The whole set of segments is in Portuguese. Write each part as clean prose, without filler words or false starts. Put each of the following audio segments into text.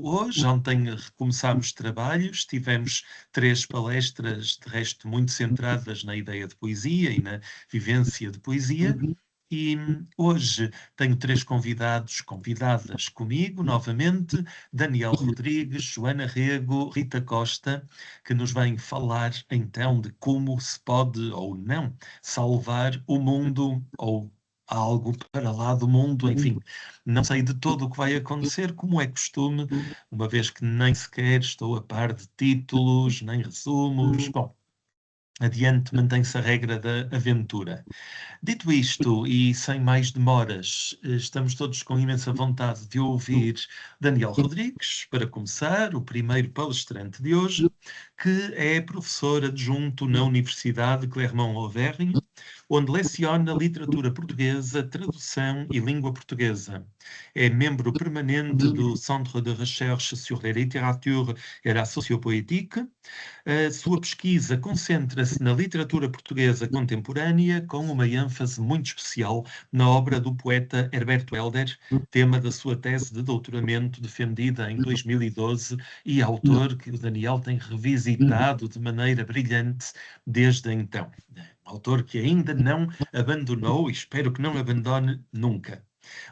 hoje. Ontem recomeçámos trabalhos, tivemos 3 palestras, de resto muito centradas na ideia de poesia e na vivência de poesia. E hoje tenho 3 convidadas comigo, novamente, Daniel Rodrigues, Joana Rego, Rita Costa, que nos vêm falar então de como se pode ou não salvar o mundo ou algo para lá do mundo, enfim, não sei de todo o que vai acontecer, como é costume, uma vez que nem sequer estou a par de títulos, nem resumos. Bom, adiante, mantém-se a regra da aventura. Dito isto, e sem mais demoras, estamos todos com imensa vontade de ouvir Daniel Rodrigues, para começar, o primeiro palestrante de hoje, que é professor adjunto na Universidade Clermont-Auvergne, onde leciona literatura portuguesa, tradução e língua portuguesa. É membro permanente do Centre de Recherche sur la littérature et la sociopoétique. A sua pesquisa concentra-se na literatura portuguesa contemporânea, com uma ênfase muito especial na obra do poeta Herberto Helder, tema da sua tese de doutoramento defendida em 2012 e autor que o Daniel tem revisitado de maneira brilhante desde então. Autor que ainda não abandonou e espero que não abandone nunca.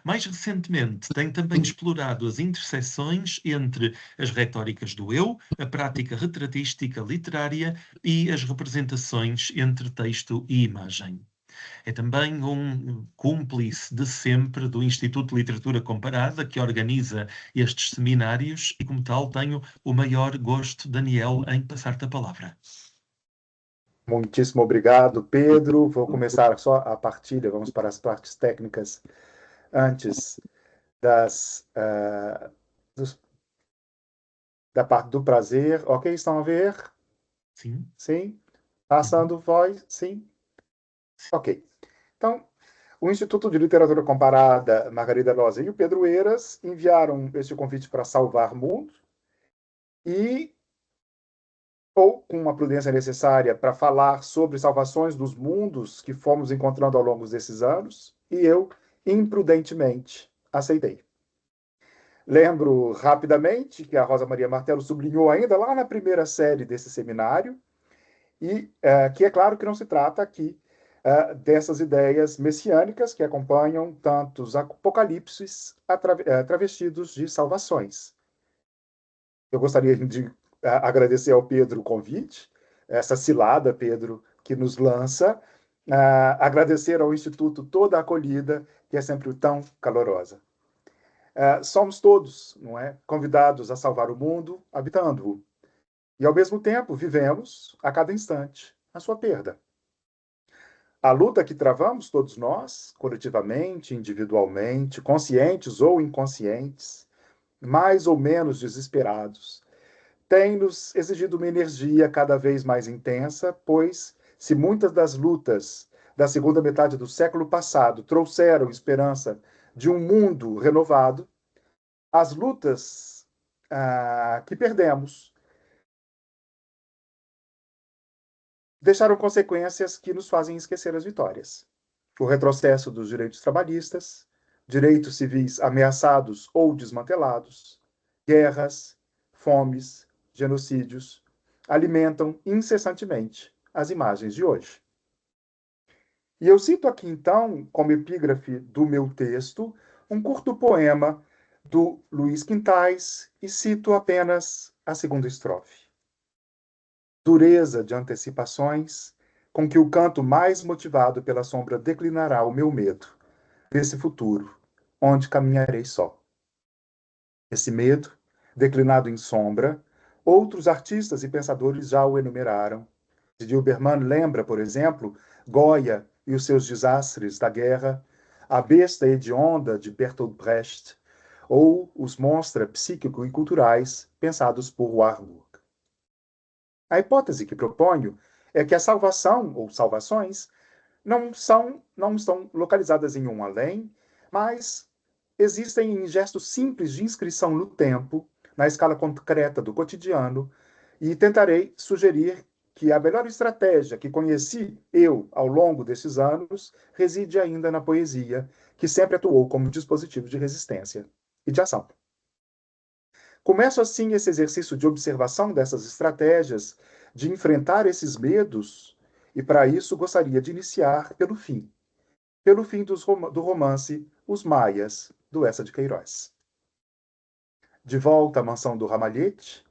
Mais recentemente, tem também explorado as interseções entre as retóricas do eu, a prática retratística literária e as representações entre texto e imagem. É também um cúmplice de sempre do Instituto de Literatura Comparada, que organiza estes seminários, e como tal tenho o maior gosto, Daniel, em passar-te a palavra. Muitíssimo obrigado, Pedro. Vou começar só a partilha, vamos para as partes técnicas antes da parte do prazer. Ok, estão a ver? Sim. Sim? Passando voz? Sim? Ok. Então, o Instituto de Literatura Comparada, Margarida Loza e o Pedro Eiras enviaram este convite para salvar mundo ou com uma prudência necessária para falar sobre salvações dos mundos que fomos encontrando ao longo desses anos, e eu, imprudentemente, aceitei. Lembro rapidamente que a Rosa Maria Martello sublinhou ainda lá na primeira série desse seminário, e que é claro que não se trata aqui dessas ideias messiânicas que acompanham tantos apocalipses travestidos de salvações. Eu gostaria de agradecer ao Pedro o convite, essa cilada, Pedro, que nos lança, agradecer ao Instituto toda a acolhida, que é sempre tão calorosa. Somos todos, não é, convidados a salvar o mundo, habitando-o. E, ao mesmo tempo, vivemos, a cada instante, a sua perda. A luta que travamos todos nós, coletivamente, individualmente, conscientes ou inconscientes, mais ou menos desesperados, tem nos exigido uma energia cada vez mais intensa, pois, se muitas das lutas da segunda metade do século passado trouxeram esperança de um mundo renovado, as lutas que perdemos deixaram consequências que nos fazem esquecer as vitórias. O retrocesso dos direitos trabalhistas, direitos civis ameaçados ou desmantelados, guerras, fomes, genocídios, alimentam incessantemente as imagens de hoje. E eu cito aqui, então, como epígrafe do meu texto, um curto poema do Luiz Quintais, e cito apenas a segunda estrofe. Dureza de antecipações, com que o canto mais motivado pela sombra declinará o meu medo desse futuro, onde caminharei só. Esse medo, declinado em sombra, outros artistas e pensadores já o enumeraram. Dilberman lembra, por exemplo, Goya e os seus desastres da guerra, A Besta Hedionda de Bertolt Brecht, ou os monstra psíquico e culturais pensados por Warburg. A hipótese que proponho é que a salvação, ou salvações, não estão localizadas em um além, mas existem em gestos simples de inscrição no tempo, na escala concreta do cotidiano, e tentarei sugerir que a melhor estratégia que conheci eu ao longo desses anos reside ainda na poesia, que sempre atuou como dispositivo de resistência e de ação. Começo assim esse exercício de observação dessas estratégias, de enfrentar esses medos, e para isso gostaria de iniciar pelo fim do romance Os Maias, do Eça de Queiroz. De volta à mansão do Ramalhete,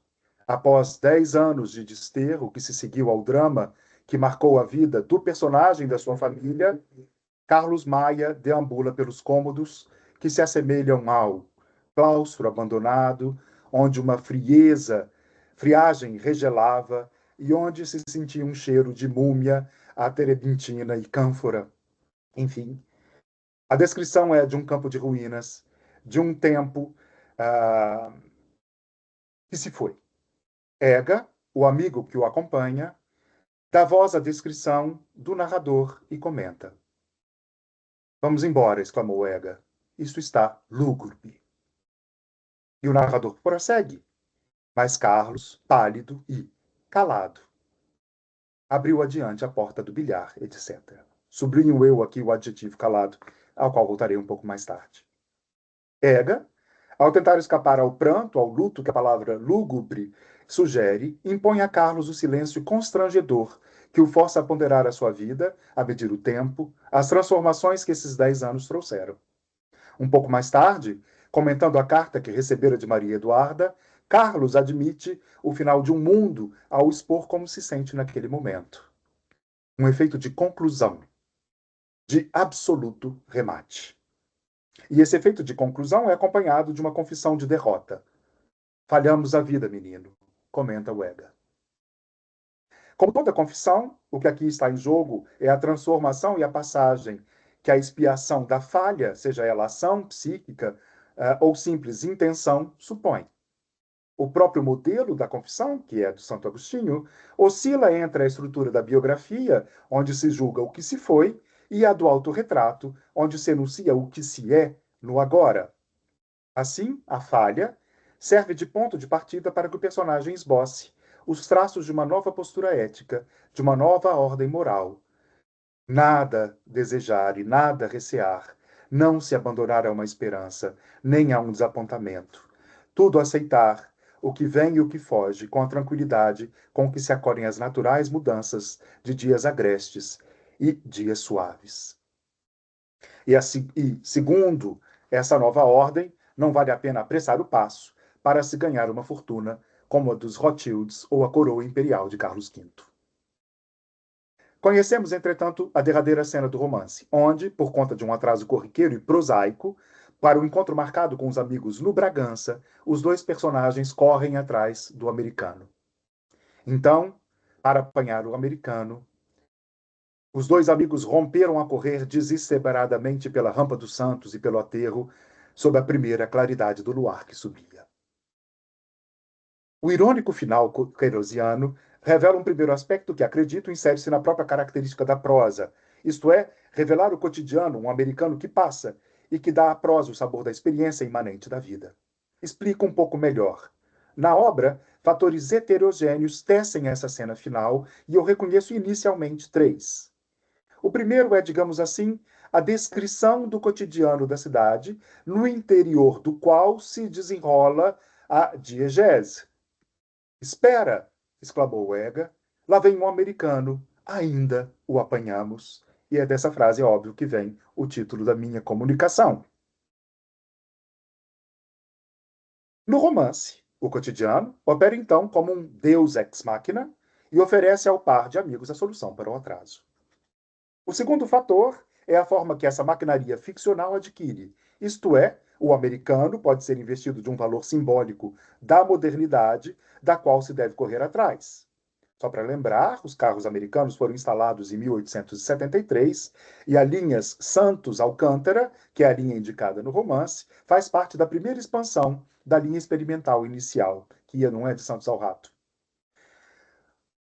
após 10 anos de desterro que se seguiu ao drama que marcou a vida do personagem da sua família, Carlos Maia deambula pelos cômodos que se assemelham ao claustro abandonado, onde uma friagem regelava e onde se sentia um cheiro de múmia, a terebintina e cânfora. Enfim, a descrição é de um campo de ruínas, de um tempo que se foi. Ega, o amigo que o acompanha, dá voz à descrição do narrador e comenta. Vamos embora, exclamou Ega. Isso está lúgubre. E o narrador prossegue. Mas Carlos, pálido e calado, abriu adiante a porta do bilhar, etc. Sublinho eu aqui o adjetivo calado, ao qual voltarei um pouco mais tarde. Ega, ao tentar escapar ao pranto, ao luto que a palavra lúgubre sugere, impõe a Carlos o silêncio constrangedor que o força a ponderar a sua vida, a medir o tempo, as transformações que esses 10 anos trouxeram. Um pouco mais tarde, comentando a carta que recebera de Maria Eduarda, Carlos admite o final de um mundo ao expor como se sente naquele momento. Um efeito de conclusão, de absoluto remate. E esse efeito de conclusão é acompanhado de uma confissão de derrota. Falhamos a vida, menino, comenta o Ega. Como toda confissão, o que aqui está em jogo é a transformação e a passagem que a expiação da falha, seja ela ação psíquica ou simples intenção, supõe. O próprio modelo da confissão, que é do Santo Agostinho, oscila entre a estrutura da biografia, onde se julga o que se foi, e a do autorretrato, onde se enuncia o que se é no agora. Assim, a falha serve de ponto de partida para que o personagem esboce os traços de uma nova postura ética, de uma nova ordem moral. Nada desejar e nada recear, não se abandonar a uma esperança, nem a um desapontamento. Tudo aceitar, o que vem e o que foge, com a tranquilidade com que se acolhem as naturais mudanças de dias agrestes e dias suaves. Segundo essa nova ordem, não vale a pena apressar o passo para se ganhar uma fortuna como a dos Rothschilds ou a coroa imperial de Carlos V. Conhecemos, entretanto, a derradeira cena do romance, onde, por conta de um atraso corriqueiro e prosaico, para o encontro marcado com os amigos no Bragança, os dois personagens correm atrás do americano. Então, para apanhar o americano, os dois amigos romperam a correr desesperadamente pela Rampa dos Santos e pelo aterro, sob a primeira claridade do luar que subia. O irônico final queirosiano revela um primeiro aspecto que, acredito, insere-se na própria característica da prosa, isto é, revelar o cotidiano, um americano que passa, e que dá à prosa o sabor da experiência imanente da vida. Explico um pouco melhor. Na obra, fatores heterogêneos tecem essa cena final, e eu reconheço inicialmente 3. O primeiro é, digamos assim, a descrição do cotidiano da cidade, no interior do qual se desenrola a diegese. Espera, exclamou Ega, lá vem um americano, ainda o apanhamos. E é dessa frase, é óbvio, que vem o título da minha comunicação. No romance, o cotidiano opera então como um deus ex machina e oferece ao par de amigos a solução para o atraso. O segundo fator é a forma que essa maquinaria ficcional adquire, isto é, o americano pode ser investido de um valor simbólico da modernidade, da qual se deve correr atrás. Só para lembrar, os carros americanos foram instalados em 1873 e a linha Santos-Alcântara, que é a linha indicada no romance, faz parte da primeira expansão da linha experimental inicial, que ia, não é, de Santos ao Rato.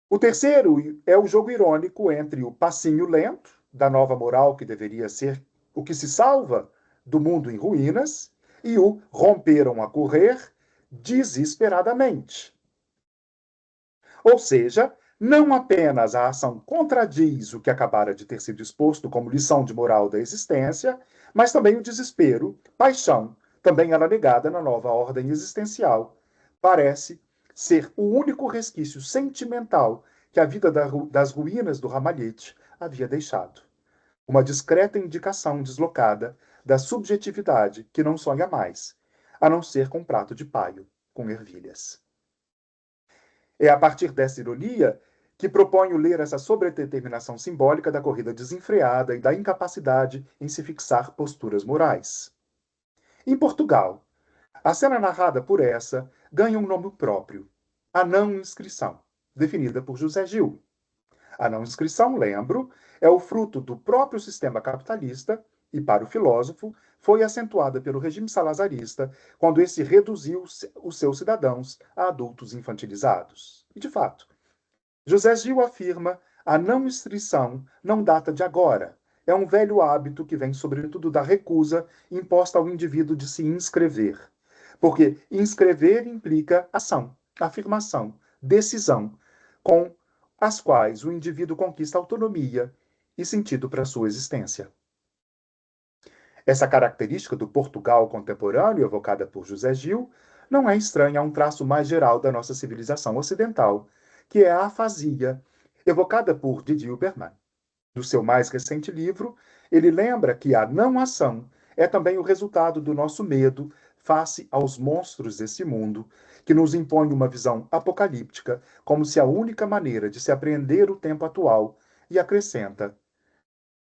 O terceiro é o jogo irônico entre o passinho lento, da nova moral que deveria ser o que se salva do mundo em ruínas, e o romperam a correr desesperadamente. Ou seja, não apenas a ação contradiz o que acabara de ter sido exposto como lição de moral da existência, mas também o desespero, paixão, também era negada na nova ordem existencial, parece ser o único resquício sentimental que a vida das ruínas do Ramalhete havia deixado. Uma discreta indicação deslocada da subjetividade que não sonha mais, a não ser com um prato de paio com ervilhas. É a partir dessa ironia que proponho ler essa sobredeterminação simbólica da corrida desenfreada e da incapacidade em se fixar posturas morais. Em Portugal, a cena narrada por essa ganha um nome próprio, a não inscrição, definida por José Gil. A não inscrição, lembro, é o fruto do próprio sistema capitalista e, para o filósofo, foi acentuada pelo regime salazarista quando esse reduziu os seus cidadãos a adultos infantilizados. E, de fato, José Gil afirma a não inscrição não data de agora. É um velho hábito que vem, sobretudo, da recusa imposta ao indivíduo de se inscrever. Porque inscrever implica ação, afirmação, decisão, com as quais o indivíduo conquista autonomia e sentido para sua existência. Essa característica do Portugal contemporâneo, evocada por José Gil, não é estranha a um traço mais geral da nossa civilização ocidental, que é a afasia, evocada por Didier Berman. No seu mais recente livro, ele lembra que a não-ação é também o resultado do nosso medo face aos monstros desse mundo, que nos impõe uma visão apocalíptica, como se a única maneira de se apreender o tempo atual, e acrescenta: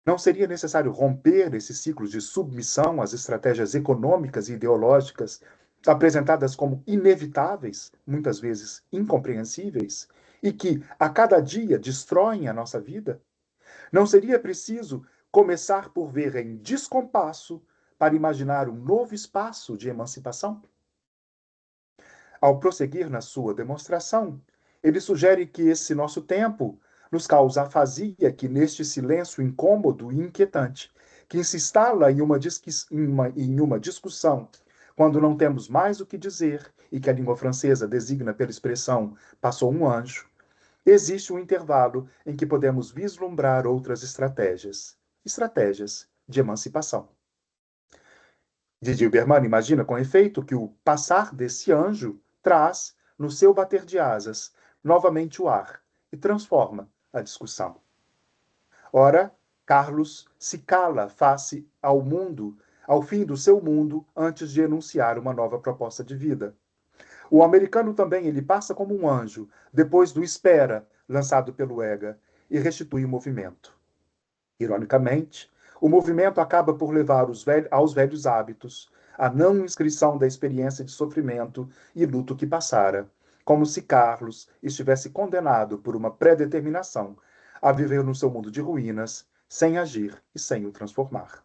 não seria necessário romper esse ciclo de submissão às estratégias econômicas e ideológicas apresentadas como inevitáveis, muitas vezes incompreensíveis, e que a cada dia destroem a nossa vida? Não seria preciso começar por ver em descompasso para imaginar um novo espaço de emancipação? Ao prosseguir na sua demonstração, ele sugere que esse nosso tempo nos causa afasia que neste silêncio incômodo e inquietante, que se instala em uma discussão quando não temos mais o que dizer e que a língua francesa designa pela expressão passou um anjo, existe um intervalo em que podemos vislumbrar outras estratégias de emancipação. Didi Berman imagina com efeito que o passar desse anjo traz, no seu bater de asas, novamente o ar e transforma a discussão. Ora, Carlos se cala face ao mundo, ao fim do seu mundo, antes de enunciar uma nova proposta de vida. O americano também ele passa como um anjo, depois do espera, lançado pelo EGA, e restitui o movimento. Ironicamente, o movimento acaba por levar aos velhos hábitos, a não inscrição da experiência de sofrimento e luto que passara, como se Carlos estivesse condenado por uma predeterminação a viver no seu mundo de ruínas, sem agir e sem o transformar.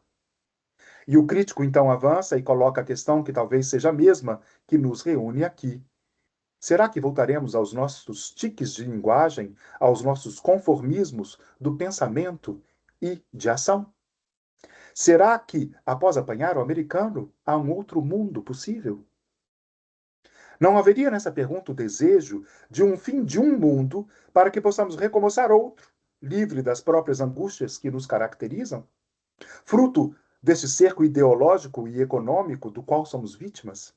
E o crítico então avança e coloca a questão que talvez seja a mesma que nos reúne aqui. Será que voltaremos aos nossos tiques de linguagem, aos nossos conformismos do pensamento e de ação? Será que, após apanhar o americano, há um outro mundo possível? Não haveria nessa pergunta o desejo de um fim de um mundo para que possamos recomeçar outro, livre das próprias angústias que nos caracterizam? Fruto desse cerco ideológico e econômico do qual somos vítimas?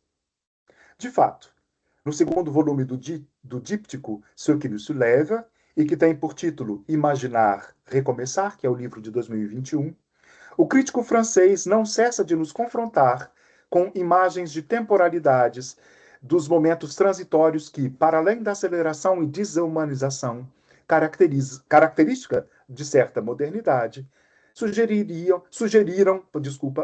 De fato, no segundo volume do díptico Ce qui nous soulève, e que tem por título Imaginar, Recomeçar, que é o livro de 2021, o crítico francês não cessa de nos confrontar com imagens de temporalidades dos momentos transitórios que, para além da aceleração e desumanização característica de certa modernidade, sugeriram,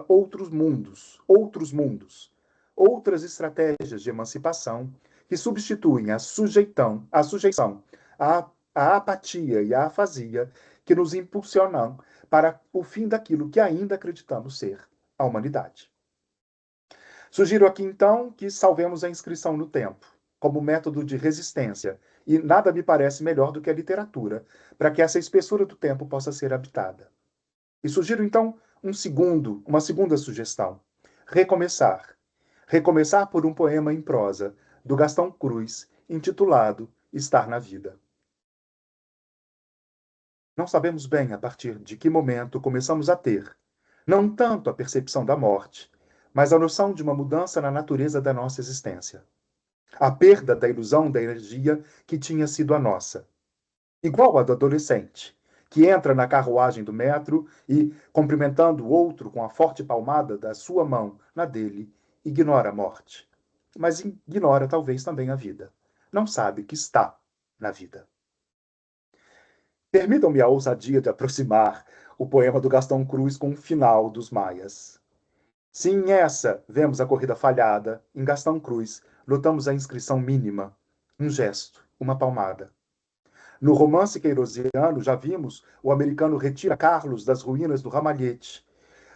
outros mundos, outras estratégias de emancipação que substituem a sujeição, a apatia e a afasia que nos impulsionam para o fim daquilo que ainda acreditamos ser a humanidade. Sugiro aqui, então, que salvemos a inscrição no tempo, como método de resistência, e nada me parece melhor do que a literatura, para que essa espessura do tempo possa ser habitada. E sugiro, então, uma segunda sugestão. Recomeçar. Recomeçar por um poema em prosa, do Gastão Cruz, intitulado Estar na Vida. Não sabemos bem a partir de que momento começamos a ter, não tanto a percepção da morte, mas a noção de uma mudança na natureza da nossa existência. a perda da ilusão da energia que tinha sido a nossa. Igual a do adolescente, que entra na carruagem do metro e, cumprimentando o outro com a forte palmada da sua mão na dele, ignora a morte. Mas ignora talvez também a vida. Não sabe que está na vida. Permitam-me a ousadia de aproximar o poema do Gastão Cruz com o final dos Maias. Se em essa vemos a corrida falhada, em Gastão Cruz notamos a inscrição mínima, um gesto, uma palmada. No romance queirosiano, já vimos o americano retira Carlos das ruínas do ramalhete,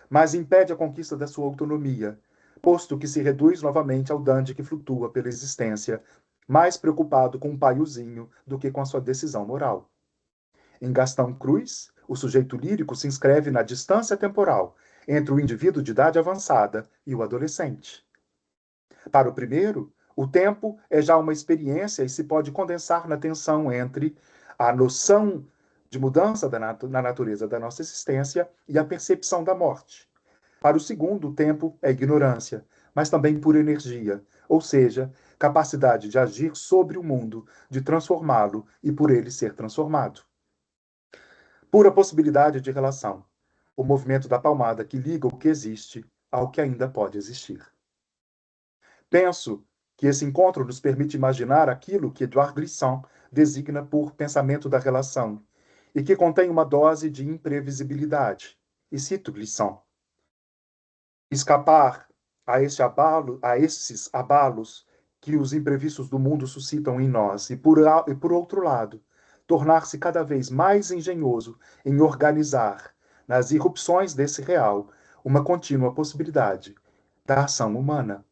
mas impede a conquista da sua autonomia, posto que se reduz novamente ao dandy que flutua pela existência, mais preocupado com um paiozinho do que com a sua decisão moral. Em Gastão Cruz, o sujeito lírico se inscreve na distância temporal entre o indivíduo de idade avançada e o adolescente. Para o primeiro, o tempo é já uma experiência e se pode condensar na tensão entre a noção de mudança na natureza da nossa existência e a percepção da morte. Para o segundo, o tempo é ignorância, mas também pura energia, ou seja, capacidade de agir sobre o mundo, de transformá-lo e por ele ser transformado. Pura possibilidade de relação, o movimento da palmada que liga o que existe ao que ainda pode existir. Penso que esse encontro nos permite imaginar aquilo que Edouard Glissant designa por pensamento da relação, e que contém uma dose de imprevisibilidade. E cito Glissant: escapar a esses abalos que os imprevistos do mundo suscitam em nós, e por outro lado, tornar-se cada vez mais engenhoso em organizar, nas irrupções desse real, uma contínua possibilidade da ação humana.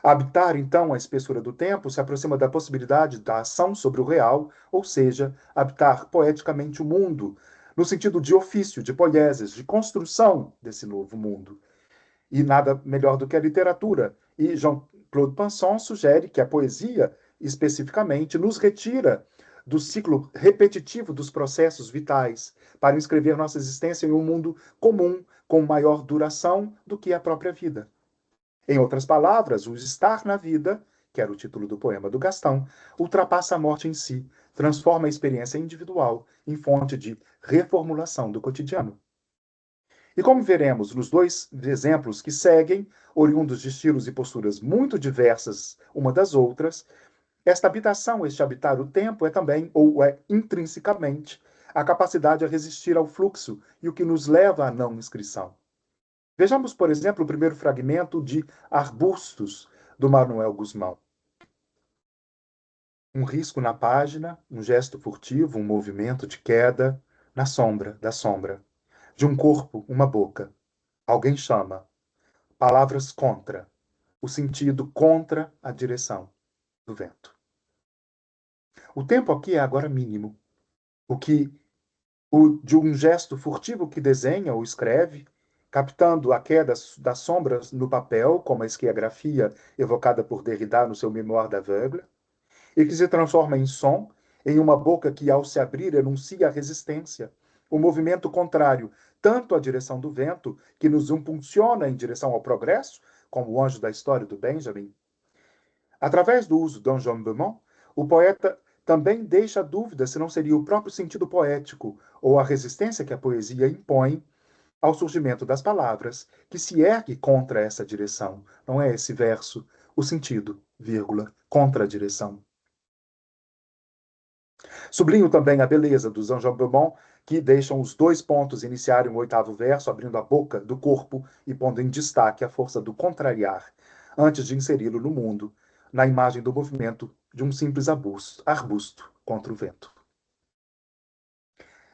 Habitar, então, a espessura do tempo se aproxima da possibilidade da ação sobre o real, ou seja, habitar poeticamente o mundo, no sentido de ofício, de poieses, de construção desse novo mundo. E nada melhor do que a literatura. E Jean-Claude Pinson sugere que a poesia, especificamente, nos retira do ciclo repetitivo dos processos vitais, para inscrever nossa existência em um mundo comum, com maior duração do que a própria vida. Em outras palavras, o estar na vida, que era o título do poema do Gastão, ultrapassa a morte em si, transforma a experiência individual em fonte de reformulação do cotidiano. E como veremos nos dois exemplos que seguem, oriundos de estilos e posturas muito diversas uma das outras, esta habitação, este habitar o tempo, é também, ou é intrinsecamente, a capacidade a resistir ao fluxo e o que nos leva à não inscrição. Vejamos, por exemplo, o primeiro fragmento de Arbustos, do Manuel Guzmão. Um risco na página, um gesto furtivo, um movimento de queda, na sombra da sombra. De um corpo, uma boca. Alguém chama. Palavras contra. O sentido contra a direção do vento. O tempo aqui é agora mínimo. De um gesto furtivo que desenha ou escreve, captando a queda das sombras no papel, como a esquiografia evocada por Derrida no seu Mémoire d'aveugle, e que se transforma em som, em uma boca que, ao se abrir, enuncia a resistência, o movimento contrário, tanto à direção do vento, que nos impulsiona em direção ao progresso, como o anjo da história do Benjamin. Através do uso d'enjambement, o poeta também deixa dúvida se não seria o próprio sentido poético ou a resistência que a poesia impõe ao surgimento das palavras que se ergue contra essa direção. Não é esse verso o sentido, vírgula, contra a direção. Sublinho também a beleza dos enjambements que deixam os dois pontos iniciarem o oitavo verso, abrindo a boca do corpo e pondo em destaque a força do contrariar, antes de inseri-lo no mundo, na imagem do movimento de um simples arbusto contra o vento.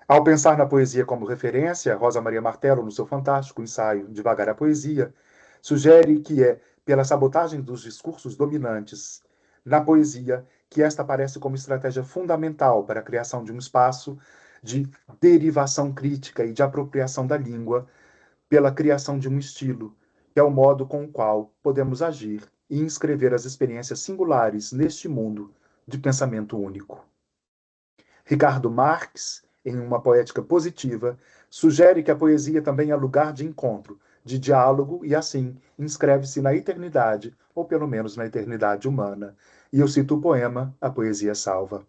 Ao pensar na poesia como referência, Rosa Maria Martello, no seu fantástico ensaio Devagar a Poesia, sugere que é pela sabotagem dos discursos dominantes na poesia que esta aparece como estratégia fundamental para a criação de um espaço de derivação crítica e de apropriação da língua pela criação de um estilo, que é o modo com o qual podemos agir e inscrever as experiências singulares neste mundo de pensamento único. Ricardo Marx, em uma poética positiva, sugere que a poesia também é lugar de encontro de diálogo e, assim, inscreve-se na eternidade, ou pelo menos na eternidade humana. E eu cito o poema A Poesia Salva.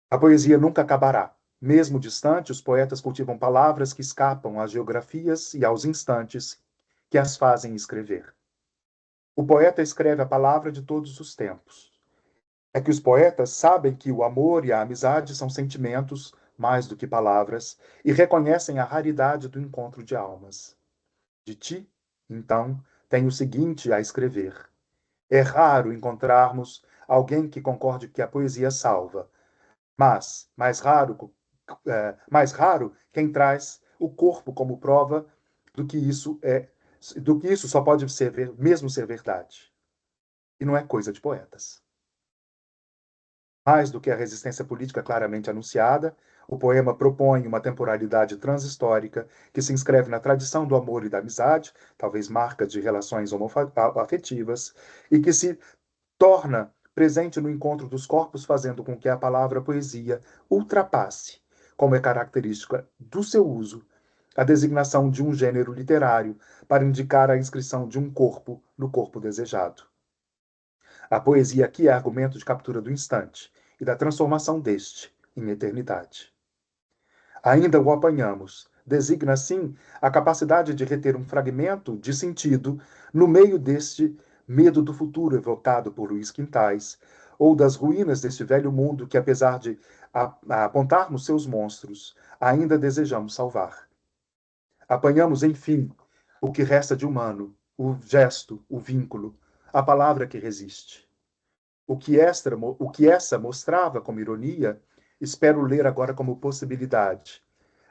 A poesia nunca acabará. Mesmo distante, os poetas cultivam palavras que escapam às geografias e aos instantes que as fazem escrever. O poeta escreve a palavra de todos os tempos. É que os poetas sabem que o amor e a amizade são sentimentos mais do que palavras e reconhecem a raridade do encontro de almas. De ti, então, tenho o seguinte a escrever. É raro encontrarmos alguém que concorde que a poesia salva, mas mais raro quem traz o corpo como prova do que isso é, do que isso só pode ser mesmo ser verdade. E não é coisa de poetas. Mais do que a resistência política claramente anunciada, o poema propõe uma temporalidade transhistórica que se inscreve na tradição do amor e da amizade, talvez marcas de relações homoafetivas, e que se torna presente no encontro dos corpos, fazendo com que a palavra poesia ultrapasse, como é característica do seu uso, a designação de um gênero literário para indicar a inscrição de um corpo no corpo desejado. A poesia aqui é argumento de captura do instante e da transformação deste em eternidade. Ainda o apanhamos. Designa, assim, a capacidade de reter um fragmento de sentido no meio deste medo do futuro evocado por Luís Quintais, ou das ruínas deste velho mundo que, apesar de apontarmos seus monstros, ainda desejamos salvar. Apanhamos, enfim, o que resta de humano, o gesto, o vínculo, a palavra que resiste. O que essa mostrava como ironia, espero ler agora como possibilidade,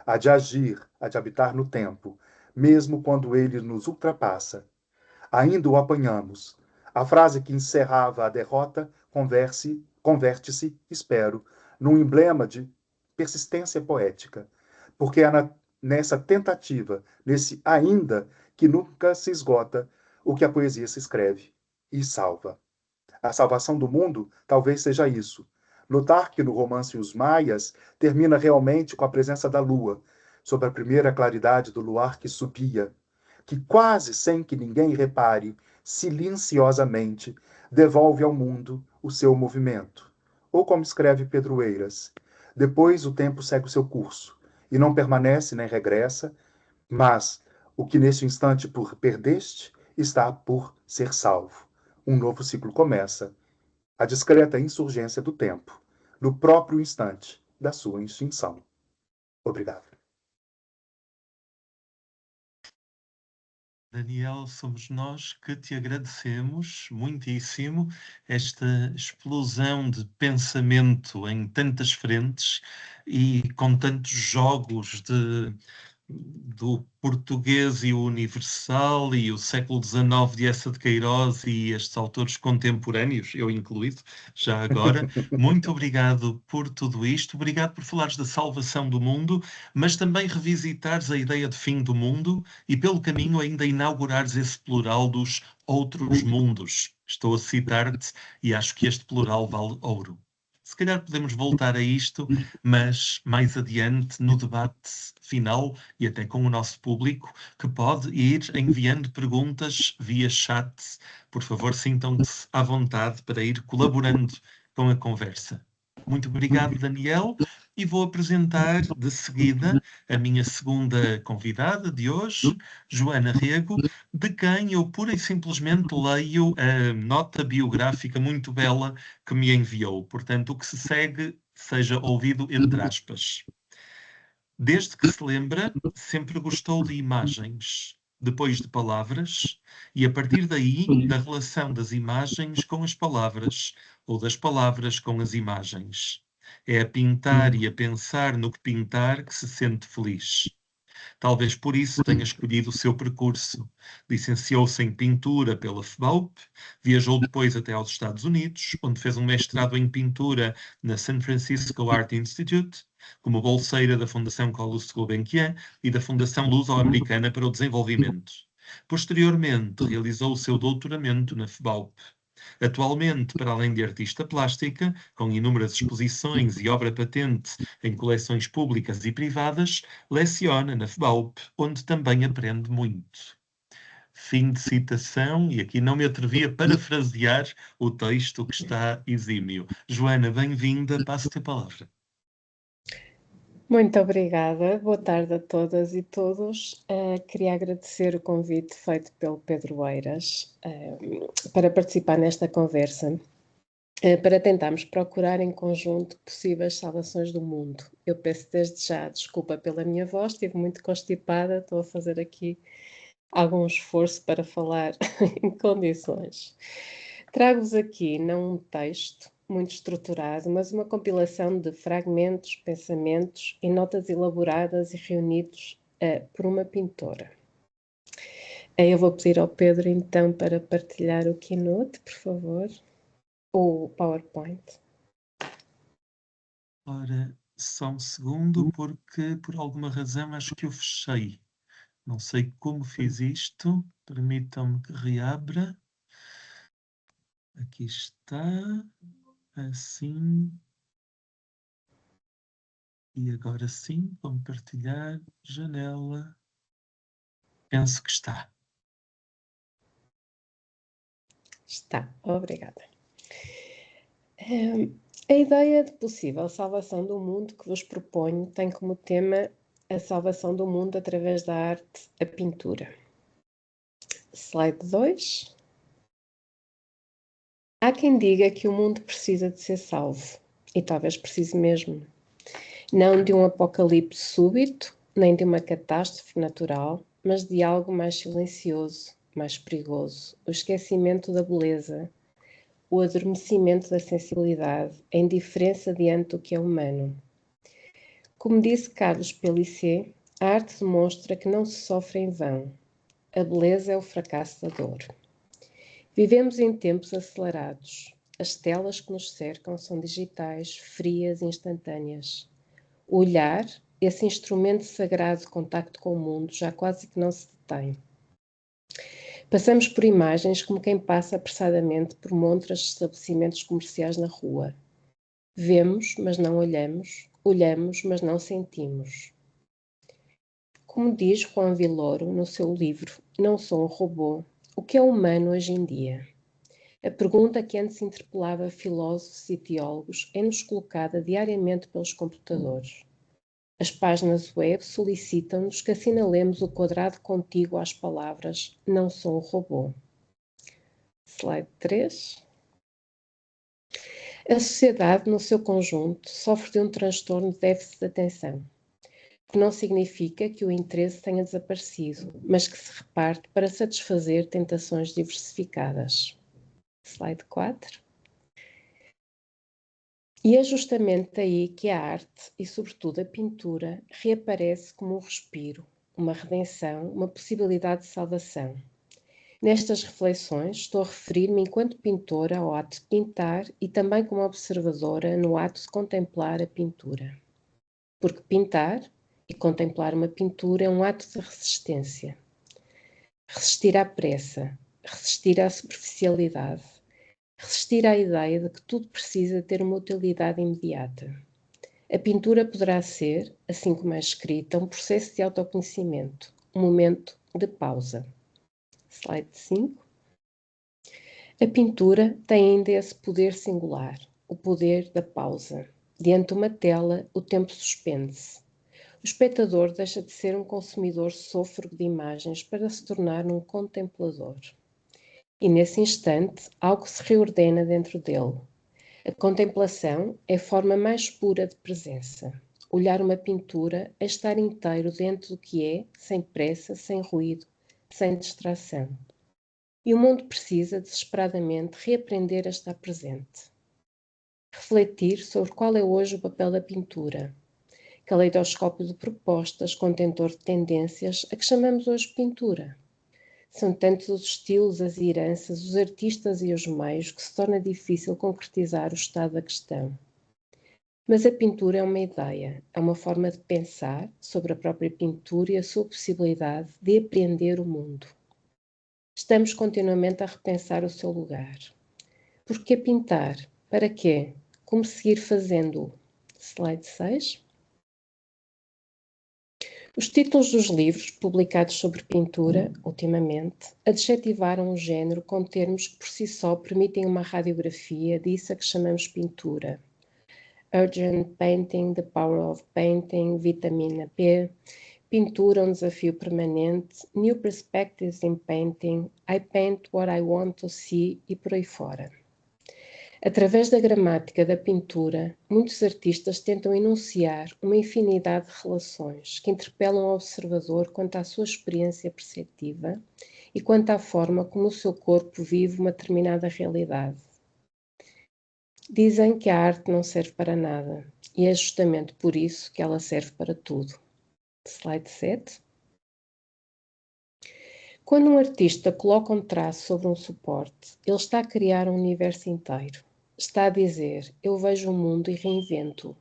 a de agir, a de habitar no tempo, mesmo quando ele nos ultrapassa. Ainda o apanhamos. A frase que encerrava a derrota converte-se, espero, num emblema de persistência poética, porque é nessa tentativa, nesse ainda, que nunca se esgota o que a poesia se escreve e salva. A salvação do mundo talvez seja isso. Notar que no romance Os Maias termina realmente com a presença da lua, sob a primeira claridade do luar que subia, que quase sem que ninguém repare, silenciosamente, devolve ao mundo o seu movimento. Ou como escreve Pedro Eiras, depois o tempo segue o seu curso, e não permanece nem regressa, mas o que neste instante por perdeste está por ser salvo. Um novo ciclo começa, a discreta insurgência do tempo, no próprio instante da sua extinção. Obrigado. Daniel, somos nós que te agradecemos muitíssimo esta explosão de pensamento em tantas frentes e com tantos jogos do português e o universal e o século XIX de Eça de Queiroz e estes autores contemporâneos, eu incluído, já agora. Muito obrigado por tudo isto, obrigado por falares da salvação do mundo, mas também revisitares a ideia de fim do mundo e pelo caminho ainda inaugurares esse plural dos outros mundos. Estou a citar-te e acho que este plural vale ouro. Se calhar podemos voltar a isto, mas mais adiante no debate final e até com o nosso público, que pode ir enviando perguntas via chat. Por favor, sintam-se à vontade para ir colaborando com a conversa. Muito obrigado, Daniel, e vou apresentar de seguida a minha segunda convidada de hoje, Joana Rego, de quem eu pura e simplesmente leio a nota biográfica muito bela que me enviou. Portanto, o que se segue seja ouvido entre aspas. Desde que se lembra, sempre gostou de imagens, depois de palavras, e a partir daí, da relação das imagens com as palavras, ou das palavras com as imagens. É a pintar e a pensar no que pintar que se sente feliz. Talvez por isso tenha escolhido o seu percurso. Licenciou-se em pintura pela FBAUP, viajou depois até aos Estados Unidos, onde fez um mestrado em pintura na San Francisco Art Institute, como bolseira da Fundação Calouste Gulbenkian e da Fundação Luso-Americana para o Desenvolvimento. Posteriormente, realizou o seu doutoramento na FBAUP. Atualmente, para além de artista plástica, com inúmeras exposições e obra patente em coleções públicas e privadas, leciona na FBAUP, onde também aprende muito. Fim de citação, e aqui não me atrevi a parafrasear o texto que está exímio. Joana, bem-vinda, passo-te a palavra. Muito obrigada, boa tarde a todas e todos. Queria agradecer o convite feito pelo Pedro Eiras para participar nesta conversa, para tentarmos procurar em conjunto possíveis salvações do mundo. Eu peço desde já desculpa pela minha voz, estive muito constipada, estou a fazer aqui algum esforço para falar em condições. Trago-vos aqui não um texto muito estruturado, mas uma compilação de fragmentos, pensamentos e notas elaboradas e reunidos por uma pintora. Eu vou pedir ao Pedro, então, para partilhar o Keynote, por favor, ou o PowerPoint. Ora, só um segundo, porque por alguma razão acho que eu fechei. Não sei como fiz isto. Permitam-me que reabra. Aqui está. Assim. E agora sim, compartilhar janela. Penso que está. Está, obrigada. A ideia de possível salvação do mundo que vos proponho tem como tema a salvação do mundo através da arte, a pintura. Slide 2. Há quem diga que o mundo precisa de ser salvo, e talvez precise mesmo. Não de um apocalipse súbito, nem de uma catástrofe natural, mas de algo mais silencioso, mais perigoso, o esquecimento da beleza, o adormecimento da sensibilidade, a indiferença diante do que é humano. Como disse Carlos Pellicer, a arte demonstra que não se sofre em vão. A beleza é o fracasso da dor. Vivemos em tempos acelerados. As telas que nos cercam são digitais, frias e instantâneas. O olhar, esse instrumento sagrado de contacto com o mundo, já quase que não se detém. Passamos por imagens como quem passa apressadamente por montras de estabelecimentos comerciais na rua. Vemos, mas não olhamos. Olhamos, mas não sentimos. Como diz Juan Villoro no seu livro Não Sou um Robô, o que é humano hoje em dia? A pergunta que antes interpelava filósofos e teólogos é-nos colocada diariamente pelos computadores. As páginas web solicitam-nos que assinalemos o quadrado contíguo às palavras Não sou um robô. Slide 3. A sociedade, no seu conjunto, sofre de um transtorno de déficit de atenção, que não significa que o interesse tenha desaparecido, mas que se reparte para satisfazer tentações diversificadas. Slide 4. E é justamente aí que a arte, e sobretudo a pintura, reaparece como um respiro, uma redenção, uma possibilidade de salvação. Nestas reflexões, estou a referir-me enquanto pintora ao ato de pintar e também como observadora no ato de contemplar a pintura. Porque pintar e contemplar uma pintura é um ato de resistência. Resistir à pressa, resistir à superficialidade, resistir à ideia de que tudo precisa ter uma utilidade imediata. A pintura poderá ser, assim como a escrita, um processo de autoconhecimento, um momento de pausa. Slide 5. A pintura tem ainda esse poder singular, o poder da pausa. Diante de uma tela, o tempo suspende-se. O espectador deixa de ser um consumidor sôfrego de imagens para se tornar um contemplador. E nesse instante, algo se reordena dentro dele. A contemplação é a forma mais pura de presença. Olhar uma pintura é estar inteiro dentro do que é, sem pressa, sem ruído, sem distração. E o mundo precisa, desesperadamente, reaprender a estar presente. Refletir sobre qual é hoje o papel da pintura. Caleidoscópio de propostas, contentor de tendências, a que chamamos hoje pintura. São tantos os estilos, as heranças, os artistas e os meios que se torna difícil concretizar o estado da questão. Mas a pintura é uma ideia, é uma forma de pensar sobre a própria pintura e a sua possibilidade de apreender o mundo. Estamos continuamente a repensar o seu lugar. Por que pintar? Para quê? Como seguir fazendo-o? Slide 6. Os títulos dos livros publicados sobre pintura, ultimamente, adjetivaram o género com termos que por si só permitem uma radiografia disso a que chamamos pintura. Urgent Painting, The Power of Painting, Vitamina P, Pintura, um desafio permanente, New Perspectives in Painting, I Paint What I Want to See e por aí fora. Através da gramática da pintura, muitos artistas tentam enunciar uma infinidade de relações que interpelam o observador quanto à sua experiência perceptiva e quanto à forma como o seu corpo vive uma determinada realidade. Dizem que a arte não serve para nada, e é justamente por isso que ela serve para tudo. Slide 7. Quando um artista coloca um traço sobre um suporte, ele está a criar um universo inteiro. Está a dizer, eu vejo o mundo e reinvento-o.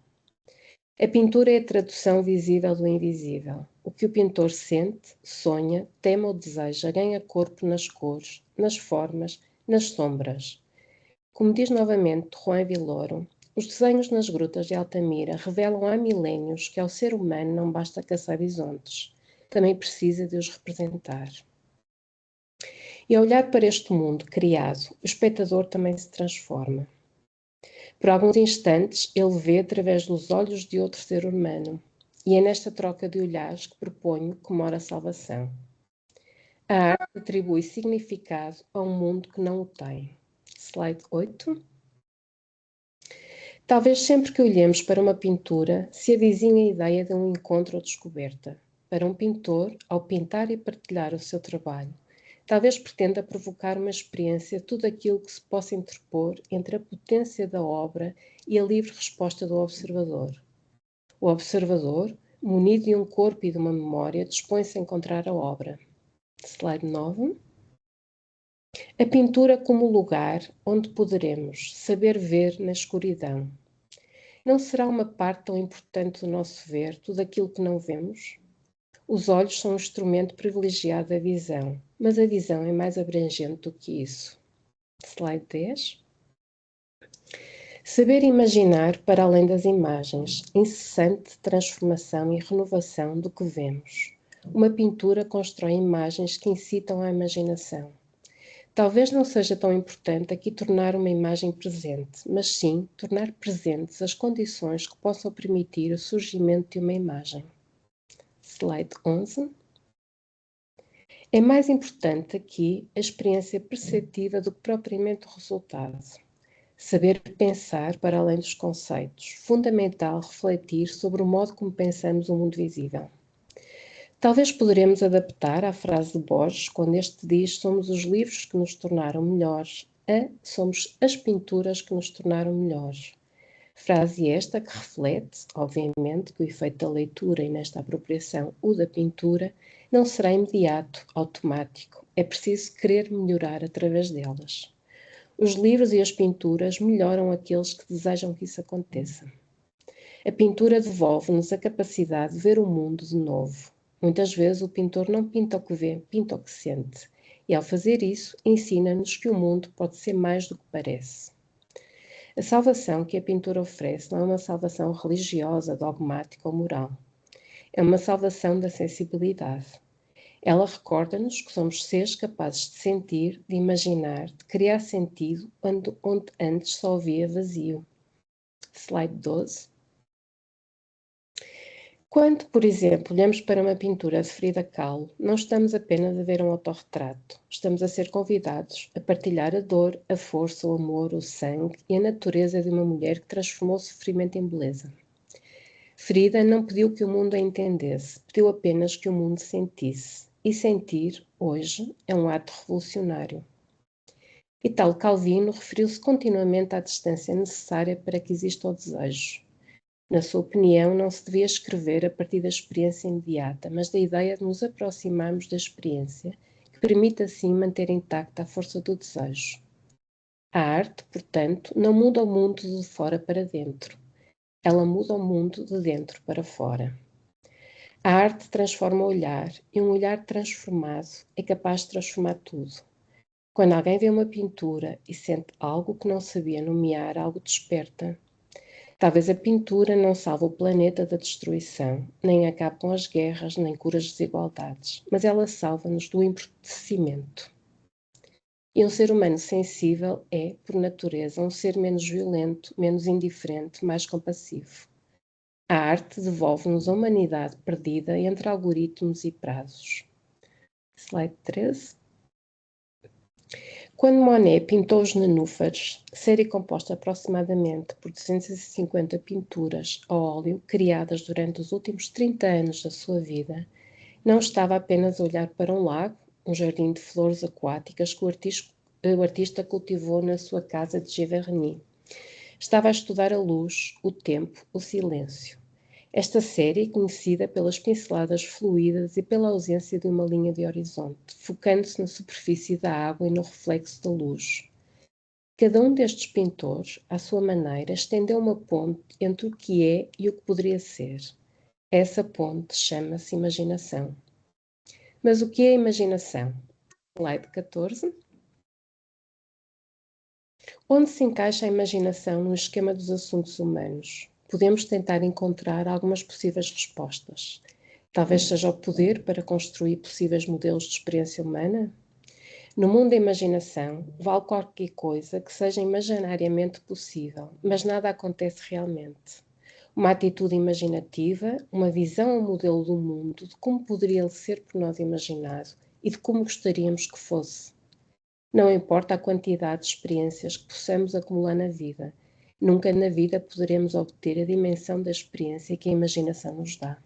A pintura é a tradução visível do invisível. O que o pintor sente, sonha, teme ou deseja ganha corpo nas cores, nas formas, nas sombras. Como diz novamente Juan Villoro, os desenhos nas grutas de Altamira revelam há milénios que ao ser humano não basta caçar bisontes, também precisa de os representar. E ao olhar para este mundo criado, o espectador também se transforma. Por alguns instantes, ele vê através dos olhos de outro ser humano, e é nesta troca de olhares que proponho que mora a salvação. A arte atribui significado a um mundo que não o tem. Slide 8. Talvez sempre que olhemos para uma pintura, se avizinhe a ideia de um encontro ou descoberta. Para um pintor, ao pintar e partilhar o seu trabalho, talvez pretenda provocar uma experiência de tudo aquilo que se possa interpor entre a potência da obra e a livre resposta do observador. O observador, munido de um corpo e de uma memória, dispõe-se a encontrar a obra. Slide 9. A pintura como lugar onde poderemos saber ver na escuridão. Não será uma parte tão importante do nosso ver tudo aquilo que não vemos? Os olhos são um instrumento privilegiado da visão, mas a visão é mais abrangente do que isso. Slide 10. Saber imaginar para além das imagens, incessante transformação e renovação do que vemos. Uma pintura constrói imagens que incitam à imaginação. Talvez não seja tão importante aqui tornar uma imagem presente, mas sim tornar presentes as condições que possam permitir o surgimento de uma imagem. Slide 11. É mais importante aqui a experiência perceptiva do que propriamente o resultado. Saber pensar para além dos conceitos. Fundamental refletir sobre o modo como pensamos o mundo visível. Talvez poderemos adaptar a frase de Borges quando este diz somos os livros que nos tornaram melhores a somos as pinturas que nos tornaram melhores. Frase esta que reflete, obviamente, que o efeito da leitura e nesta apropriação o da pintura não será imediato, automático. É preciso querer melhorar através delas. Os livros e as pinturas melhoram aqueles que desejam que isso aconteça. A pintura devolve-nos a capacidade de ver o mundo de novo. Muitas vezes o pintor não pinta o que vê, pinta o que sente. E ao fazer isso, ensina-nos que o mundo pode ser mais do que parece. A salvação que a pintura oferece não é uma salvação religiosa, dogmática ou moral. É uma salvação da sensibilidade. Ela recorda-nos que somos seres capazes de sentir, de imaginar, de criar sentido onde antes só havia vazio. Slide 12. Quando, por exemplo, olhamos para uma pintura de Frida Kahlo, não estamos apenas a ver um autorretrato. Estamos a ser convidados a partilhar a dor, a força, o amor, o sangue e a natureza de uma mulher que transformou o sofrimento em beleza. Frida não pediu que o mundo a entendesse, pediu apenas que o mundo sentisse. E sentir, hoje, é um ato revolucionário. E tal Calvino referiu-se continuamente à distância necessária para que exista o desejo. Na sua opinião, não se devia escrever a partir da experiência imediata, mas da ideia de nos aproximarmos da experiência, que permite assim manter intacta a força do desejo. A arte, portanto, não muda o mundo de fora para dentro. Ela muda o mundo de dentro para fora. A arte transforma o olhar, e um olhar transformado é capaz de transformar tudo. Quando alguém vê uma pintura e sente algo que não sabia nomear, algo desperta. Talvez a pintura não salve o planeta da destruição, nem acabe com as guerras, nem cura as desigualdades, mas ela salva-nos do embrutecimento. E um ser humano sensível é, por natureza, um ser menos violento, menos indiferente, mais compassivo. A arte devolve-nos a humanidade perdida entre algoritmos e prazos. Slide 13. Quando Monet pintou os nenúfares, série composta aproximadamente por 250 pinturas a óleo criadas durante os últimos 30 anos da sua vida, não estava apenas a olhar para um lago, um jardim de flores aquáticas que o artista cultivou na sua casa de Giverny. Estava a estudar a luz, o tempo, o silêncio. Esta série é conhecida pelas pinceladas fluídas e pela ausência de uma linha de horizonte, focando-se na superfície da água e no reflexo da luz. Cada um destes pintores, à sua maneira, estendeu uma ponte entre o que é e o que poderia ser. Essa ponte chama-se imaginação. Mas o que é a imaginação? Slide 14. Onde se encaixa a imaginação no esquema dos assuntos humanos? Podemos tentar encontrar algumas possíveis respostas. Talvez seja o poder para construir possíveis modelos de experiência humana? No mundo da imaginação, vale qualquer coisa que seja imaginariamente possível, mas nada acontece realmente. Uma atitude imaginativa, uma visão ou modelo do mundo, de como poderia ele ser por nós imaginado e de como gostaríamos que fosse. Não importa a quantidade de experiências que possamos acumular na vida, nunca na vida poderemos obter a dimensão da experiência que a imaginação nos dá.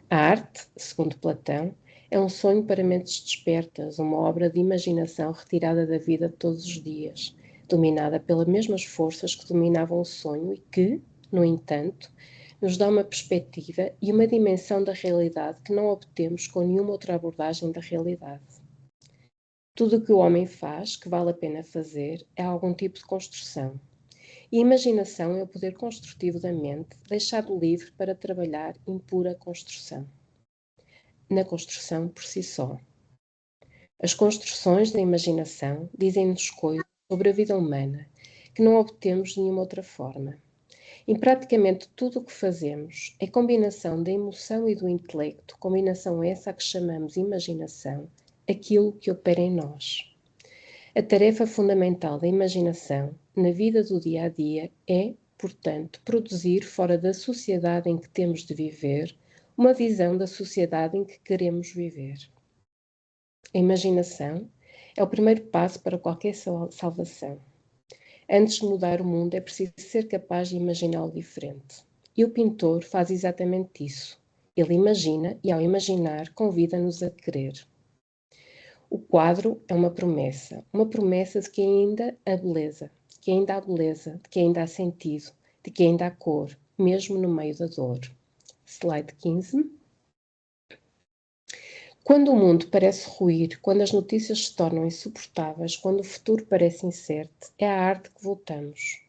A arte, segundo Platão, é um sonho para mentes despertas, uma obra de imaginação retirada da vida de todos os dias, dominada pelas mesmas forças que dominavam o sonho e que, no entanto, nos dá uma perspectiva e uma dimensão da realidade que não obtemos com nenhuma outra abordagem da realidade. Tudo o que o homem faz, que vale a pena fazer, é algum tipo de construção. E a imaginação é o poder construtivo da mente, deixado livre para trabalhar em pura construção. Na construção por si só. As construções da imaginação dizem-nos coisas sobre a vida humana que não obtemos de nenhuma outra forma. Em praticamente tudo o que fazemos, a combinação da emoção e do intelecto, combinação essa a que chamamos imaginação, aquilo que opera em nós. A tarefa fundamental da imaginação, na vida do dia a dia, é, portanto, produzir fora da sociedade em que temos de viver, uma visão da sociedade em que queremos viver. A imaginação é o primeiro passo para qualquer salvação. Antes de mudar o mundo, é preciso ser capaz de imaginá-lo diferente. E o pintor faz exatamente isso. Ele imagina e, ao imaginar, convida-nos a querer. O quadro é uma promessa de que ainda há beleza, de que ainda há beleza, de que ainda há sentido, de que ainda há cor, mesmo no meio da dor. Slide 15. Quando o mundo parece ruir, quando as notícias se tornam insuportáveis, quando o futuro parece incerto, é à arte que voltamos.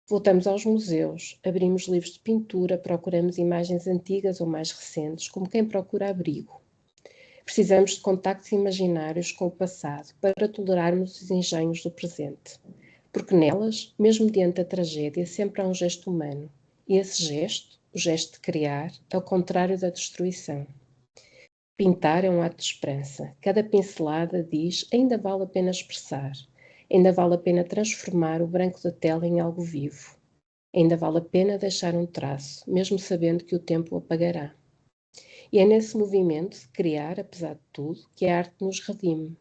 Voltamos aos museus, abrimos livros de pintura, procuramos imagens antigas ou mais recentes, como quem procura abrigo. Precisamos de contactos imaginários com o passado para tolerarmos os engenhos do presente. Porque nelas, mesmo diante da tragédia, sempre há um gesto humano. E esse gesto, o gesto de criar, é o contrário da destruição. Pintar é um ato de esperança. Cada pincelada diz, ainda vale a pena expressar. Ainda vale a pena transformar o branco da tela em algo vivo. Ainda vale a pena deixar um traço, mesmo sabendo que o tempo o apagará. E é nesse movimento de criar, apesar de tudo, que a arte nos redime.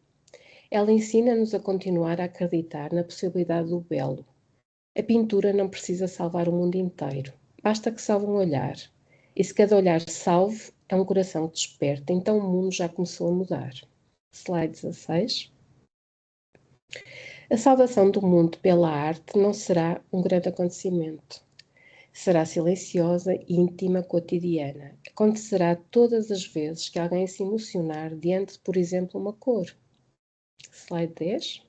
Ela ensina-nos a continuar a acreditar na possibilidade do belo. A pintura não precisa salvar o mundo inteiro. Basta que salve um olhar. E se cada olhar salve, é um coração que desperta, então o mundo já começou a mudar. Slide 16. A salvação do mundo pela arte não será um grande acontecimento. Será silenciosa, íntima, cotidiana. Acontecerá todas as vezes que alguém se emocionar diante de, por exemplo, uma cor. Slide 10.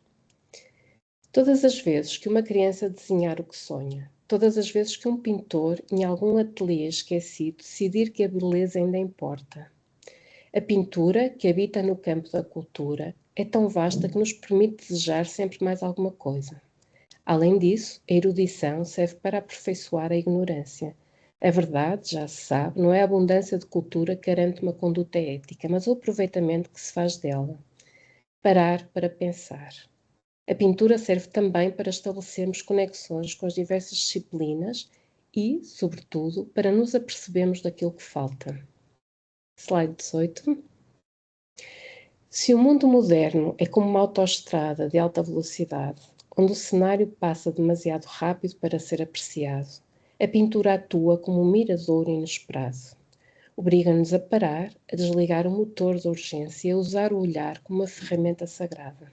Todas as vezes que uma criança desenhar o que sonha. Todas as vezes que um pintor, em algum ateliê esquecido, decidir que a beleza ainda importa. A pintura, que habita no campo da cultura, é tão vasta que nos permite desejar sempre mais alguma coisa. Além disso, a erudição serve para aperfeiçoar a ignorância. A verdade, já se sabe, não é a abundância de cultura que garante uma conduta ética, mas o aproveitamento que se faz dela. Parar para pensar. A pintura serve também para estabelecermos conexões com as diversas disciplinas e, sobretudo, para nos apercebermos daquilo que falta. Slide 18. Se o mundo moderno é como uma autoestrada de alta velocidade, onde o cenário passa demasiado rápido para ser apreciado, a pintura atua como um mirador inesperado. Obriga-nos a parar, a desligar o motor da urgência e a usar o olhar como uma ferramenta sagrada.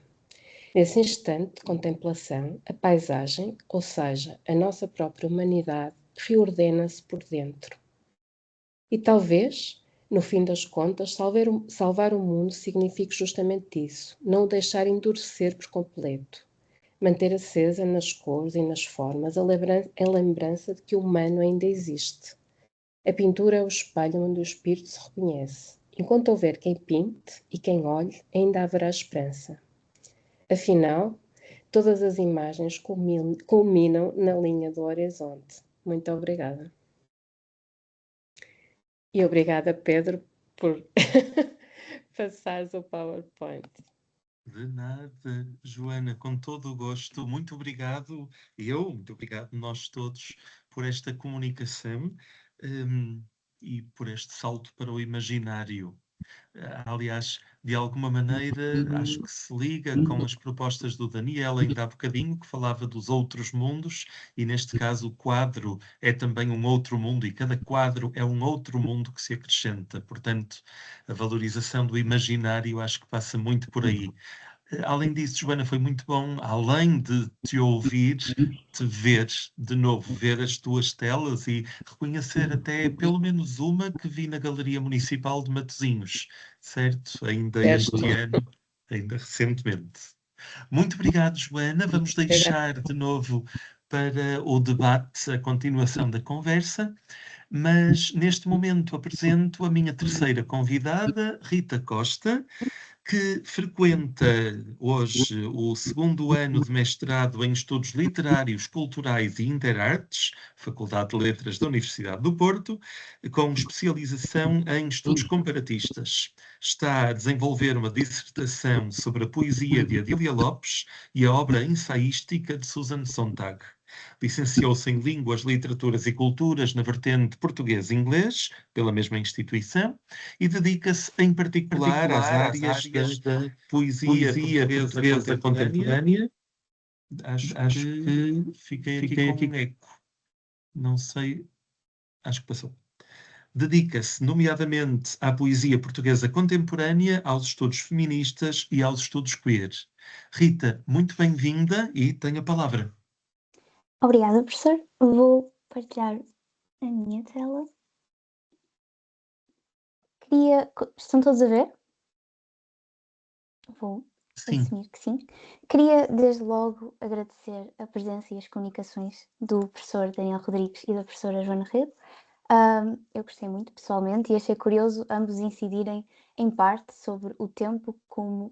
Nesse instante de contemplação, a paisagem, ou seja, a nossa própria humanidade, reordena-se por dentro. E talvez, no fim das contas, salvar o mundo signifique justamente isso, não o deixar endurecer por completo. Manter acesa nas cores e nas formas a lembrança de que o humano ainda existe. A pintura é o espelho onde o espírito se reconhece. Enquanto houver quem pinte e quem olhe, ainda haverá esperança. Afinal, todas as imagens culminam na linha do horizonte. Muito obrigada. E obrigada, Pedro, por passares o PowerPoint. De nada, Joana, com todo o gosto. Muito obrigado, muito obrigado, nós todos, por esta comunicação, e por este salto para o imaginário. Aliás, de alguma maneira, acho que se liga com as propostas do Daniel ainda há bocadinho, que falava dos outros mundos, e neste caso o quadro é também um outro mundo, e cada quadro é um outro mundo que se acrescenta. Portanto, a valorização do imaginário acho que passa muito por aí. Além disso, Joana, foi muito bom, além de te ouvir, te ver de novo, ver as tuas telas e reconhecer até pelo menos uma que vi na Galeria Municipal de Matosinhos, certo? Ainda este ano, ainda recentemente. Muito obrigado, Joana. Vamos deixar de novo para o debate a continuação da conversa, mas neste momento apresento a minha terceira convidada, Rita Costa, que frequenta hoje o segundo ano de mestrado em Estudos Literários, Culturais e Interartes, Faculdade de Letras da Universidade do Porto, com especialização em Estudos Comparatistas. Está a desenvolver uma dissertação sobre a poesia de Adília Lopes e a obra ensaística de Susan Sontag. Licenciou-se em Línguas, Literaturas e Culturas na vertente português e inglês, pela mesma instituição, e dedica-se em particular às áreas da poesia portuguesa contemporânea. Acho que fiquei aqui com um eco. Não sei, acho que passou. Dedica-se, nomeadamente, à poesia portuguesa contemporânea, aos estudos feministas e aos estudos queer. Rita, muito bem-vinda e tenho a palavra. Obrigada, professor. Vou partilhar a minha tela. Estão todos a ver? Vou assumir que sim. Queria, desde logo, agradecer a presença e as comunicações do professor Daniel Rodrigues e da professora Joana Rede. Eu gostei muito, pessoalmente, e achei curioso ambos incidirem, em parte, sobre o tempo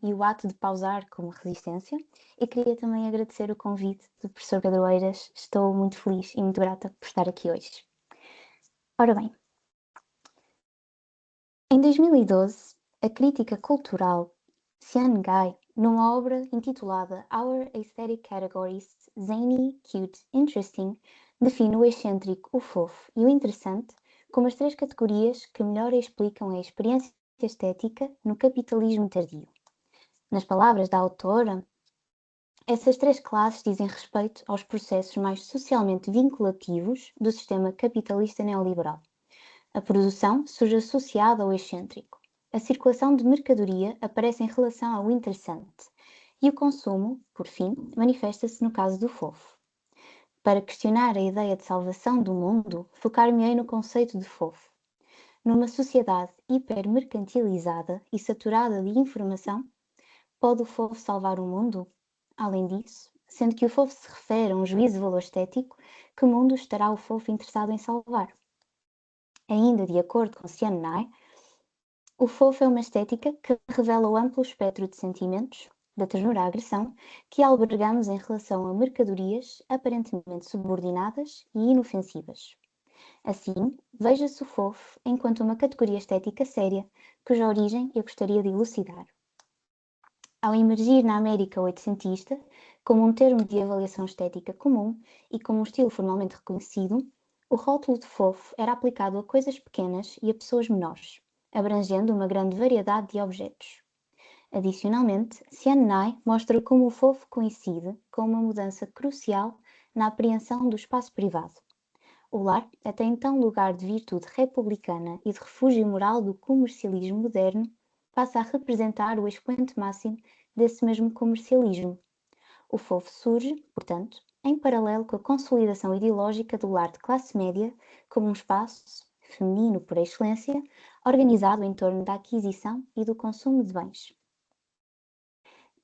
e o ato de pausar como resistência. E queria também agradecer o convite do professor Pedro Eiras. Estou muito feliz e muito grata por estar aqui hoje. Ora bem, em 2012, a crítica cultural Xian Gai, numa obra intitulada Our Aesthetic Categories, Zany, Cute, Interesting, define o excêntrico, o fofo e o interessante como as três categorias que melhor explicam a experiência estética no capitalismo tardio. Nas palavras da autora, essas três classes dizem respeito aos processos mais socialmente vinculativos do sistema capitalista neoliberal. A produção surge associada ao excêntrico. A circulação de mercadoria aparece em relação ao interessante. E o consumo, por fim, manifesta-se no caso do fofo. Para questionar a ideia de salvação do mundo, focar-me-ei no conceito de fofo. Numa sociedade hipermercantilizada e saturada de informação, pode o fofo salvar o mundo? Além disso, sendo que o fofo se refere a um juízo de valor estético, que mundo estará o fofo interessado em salvar? Ainda de acordo com Xian Gai, O fofo é uma estética que revela o amplo espectro de sentimentos, da ternura à agressão, que albergamos em relação a mercadorias aparentemente subordinadas e inofensivas. Assim, veja-se o fofo enquanto uma categoria estética séria, cuja origem eu gostaria de elucidar. Ao emergir na América oitocentista, como um termo de avaliação estética comum e como um estilo formalmente reconhecido, o rótulo de fofo era aplicado a coisas pequenas e a pessoas menores, abrangendo uma grande variedade de objetos. Adicionalmente, Sian Nai mostra como o fofo coincide com uma mudança crucial na apreensão do espaço privado. O lar, até então lugar de virtude republicana e de refúgio moral do comercialismo moderno, passa a representar o expoente máximo desse mesmo comercialismo. O fofo surge, portanto, em paralelo com a consolidação ideológica do lar de classe média como um espaço, feminino por excelência, organizado em torno da aquisição e do consumo de bens.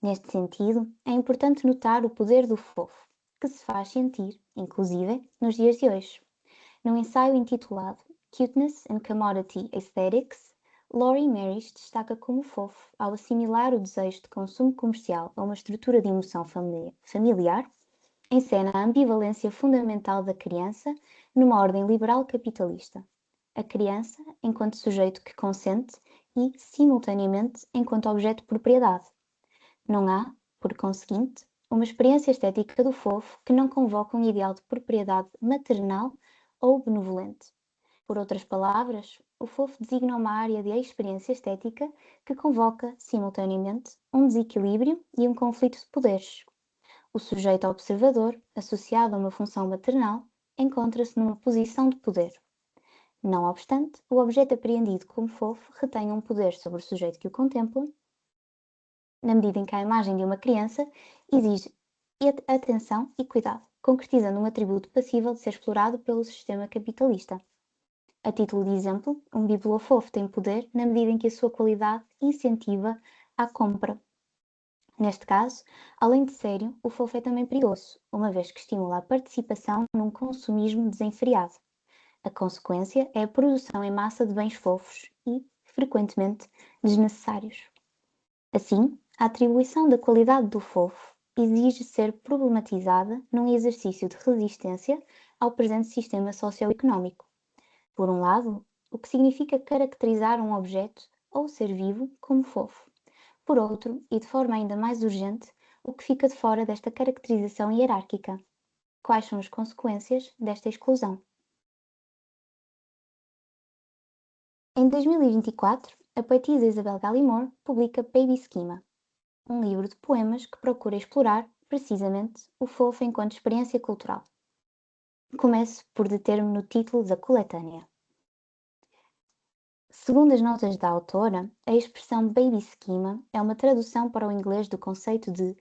Neste sentido, é importante notar o poder do fofo, que se faz sentir, inclusive, nos dias de hoje. Num ensaio intitulado Cuteness and Commodity Aesthetics, Laurie Marrish destaca como fofo, ao assimilar o desejo de consumo comercial a uma estrutura de emoção familiar, encena a ambivalência fundamental da criança numa ordem liberal capitalista. A criança enquanto sujeito que consente e, simultaneamente, enquanto objeto de propriedade. Não há, por conseguinte, uma experiência estética do fofo que não convoque um ideal de propriedade maternal ou benevolente. Por outras palavras, o fofo designa uma área de experiência estética que convoca, simultaneamente, um desequilíbrio e um conflito de poderes. O sujeito observador, associado a uma função maternal, encontra-se numa posição de poder. Não obstante, o objeto apreendido como fofo retém um poder sobre o sujeito que o contempla, na medida em que a imagem de uma criança exige atenção e cuidado, concretizando um atributo passível de ser explorado pelo sistema capitalista. A título de exemplo, um bibelô fofo tem poder na medida em que a sua qualidade incentiva a compra. Neste caso, além de sério, o fofo é também perigoso, uma vez que estimula a participação num consumismo desenfreado. A consequência é a produção em massa de bens fofos e, frequentemente, desnecessários. Assim, a atribuição da qualidade do fofo exige ser problematizada num exercício de resistência ao presente sistema socioeconómico. Por um lado, o que significa caracterizar um objeto ou ser vivo como fofo. Por outro, e de forma ainda mais urgente, o que fica de fora desta caracterização hierárquica. Quais são as consequências desta exclusão? Em 2024, a poetisa Isabel Gallimore publica Baby Schema, um livro de poemas que procura explorar, precisamente, o fofo enquanto experiência cultural. Começo por deter-me no título da coletânea. Segundo as notas da autora, a expressão baby schema é uma tradução para o inglês do conceito de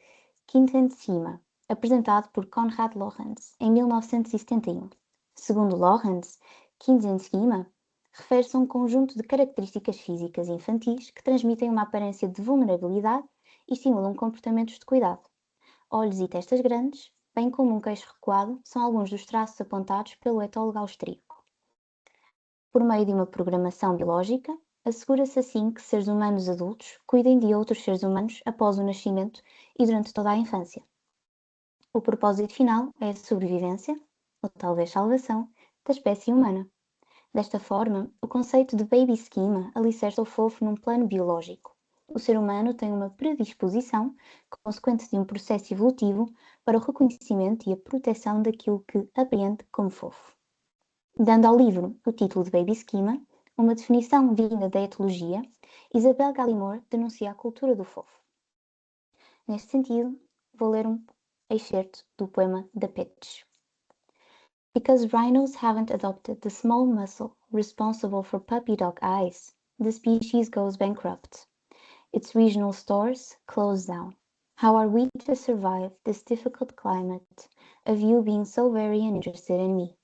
Kindheitsschema, apresentado por Konrad Lorenz em 1971. Segundo Lorenz, Kindheitsschema refere-se a um conjunto de características físicas infantis que transmitem uma aparência de vulnerabilidade e estimulam comportamentos de cuidado. Olhos e testas grandes, bem como um queixo recuado, são alguns dos traços apontados pelo etólogo austríaco. Por meio de uma programação biológica, assegura-se assim que seres humanos adultos cuidem de outros seres humanos após o nascimento e durante toda a infância. O propósito final é a sobrevivência, ou talvez salvação, da espécie humana. Desta forma, o conceito de baby schema alicerça o fofo num plano biológico. O ser humano tem uma predisposição, consequente de um processo evolutivo, para o reconhecimento e a proteção daquilo que apreende como fofo. Dando ao livro o título de Baby Schema, uma definição vinda da etologia, Isabel Gallimore denuncia a cultura do fofo. Neste sentido, vou ler um excerto do poema The Pitch. Because rhinos haven't adopted the small muscle responsible for puppy dog eyes, the species goes bankrupt. Its regional stores close down. How are we to survive this difficult climate of you being so very interested in me?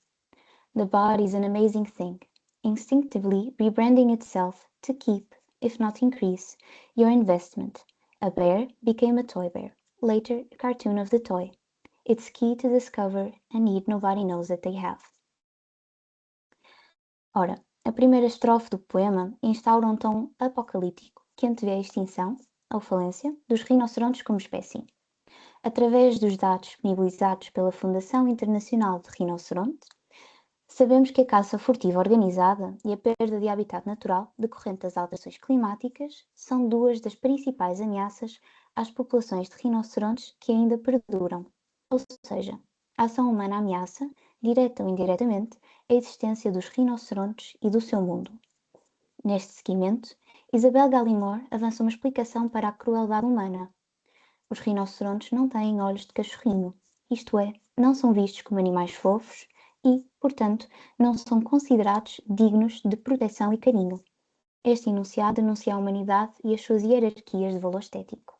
The body is an amazing thing, instinctively rebranding itself to keep, if not increase, your investment. A bear became a toy bear, later a cartoon of the toy. It's key to discover a need nobody knows that they have. Ora, a primeira estrofe do poema instaura um tom apocalíptico que antevê a extinção, ou falência, dos rinocerontes como espécie. Através dos dados disponibilizados pela Fundação Internacional de Rinoceronte, sabemos que a caça furtiva organizada e a perda de habitat natural decorrente das alterações climáticas são duas das principais ameaças às populações de rinocerontes que ainda perduram. Ou seja, a ação humana ameaça, direta ou indiretamente, a existência dos rinocerontes e do seu mundo. Neste seguimento, Isabel Gallimore avança uma explicação para a crueldade humana. Os rinocerontes não têm olhos de cachorrinho, isto é, não são vistos como animais fofos e, portanto, não são considerados dignos de proteção e carinho. Este enunciado denuncia a humanidade e as suas hierarquias de valor estético.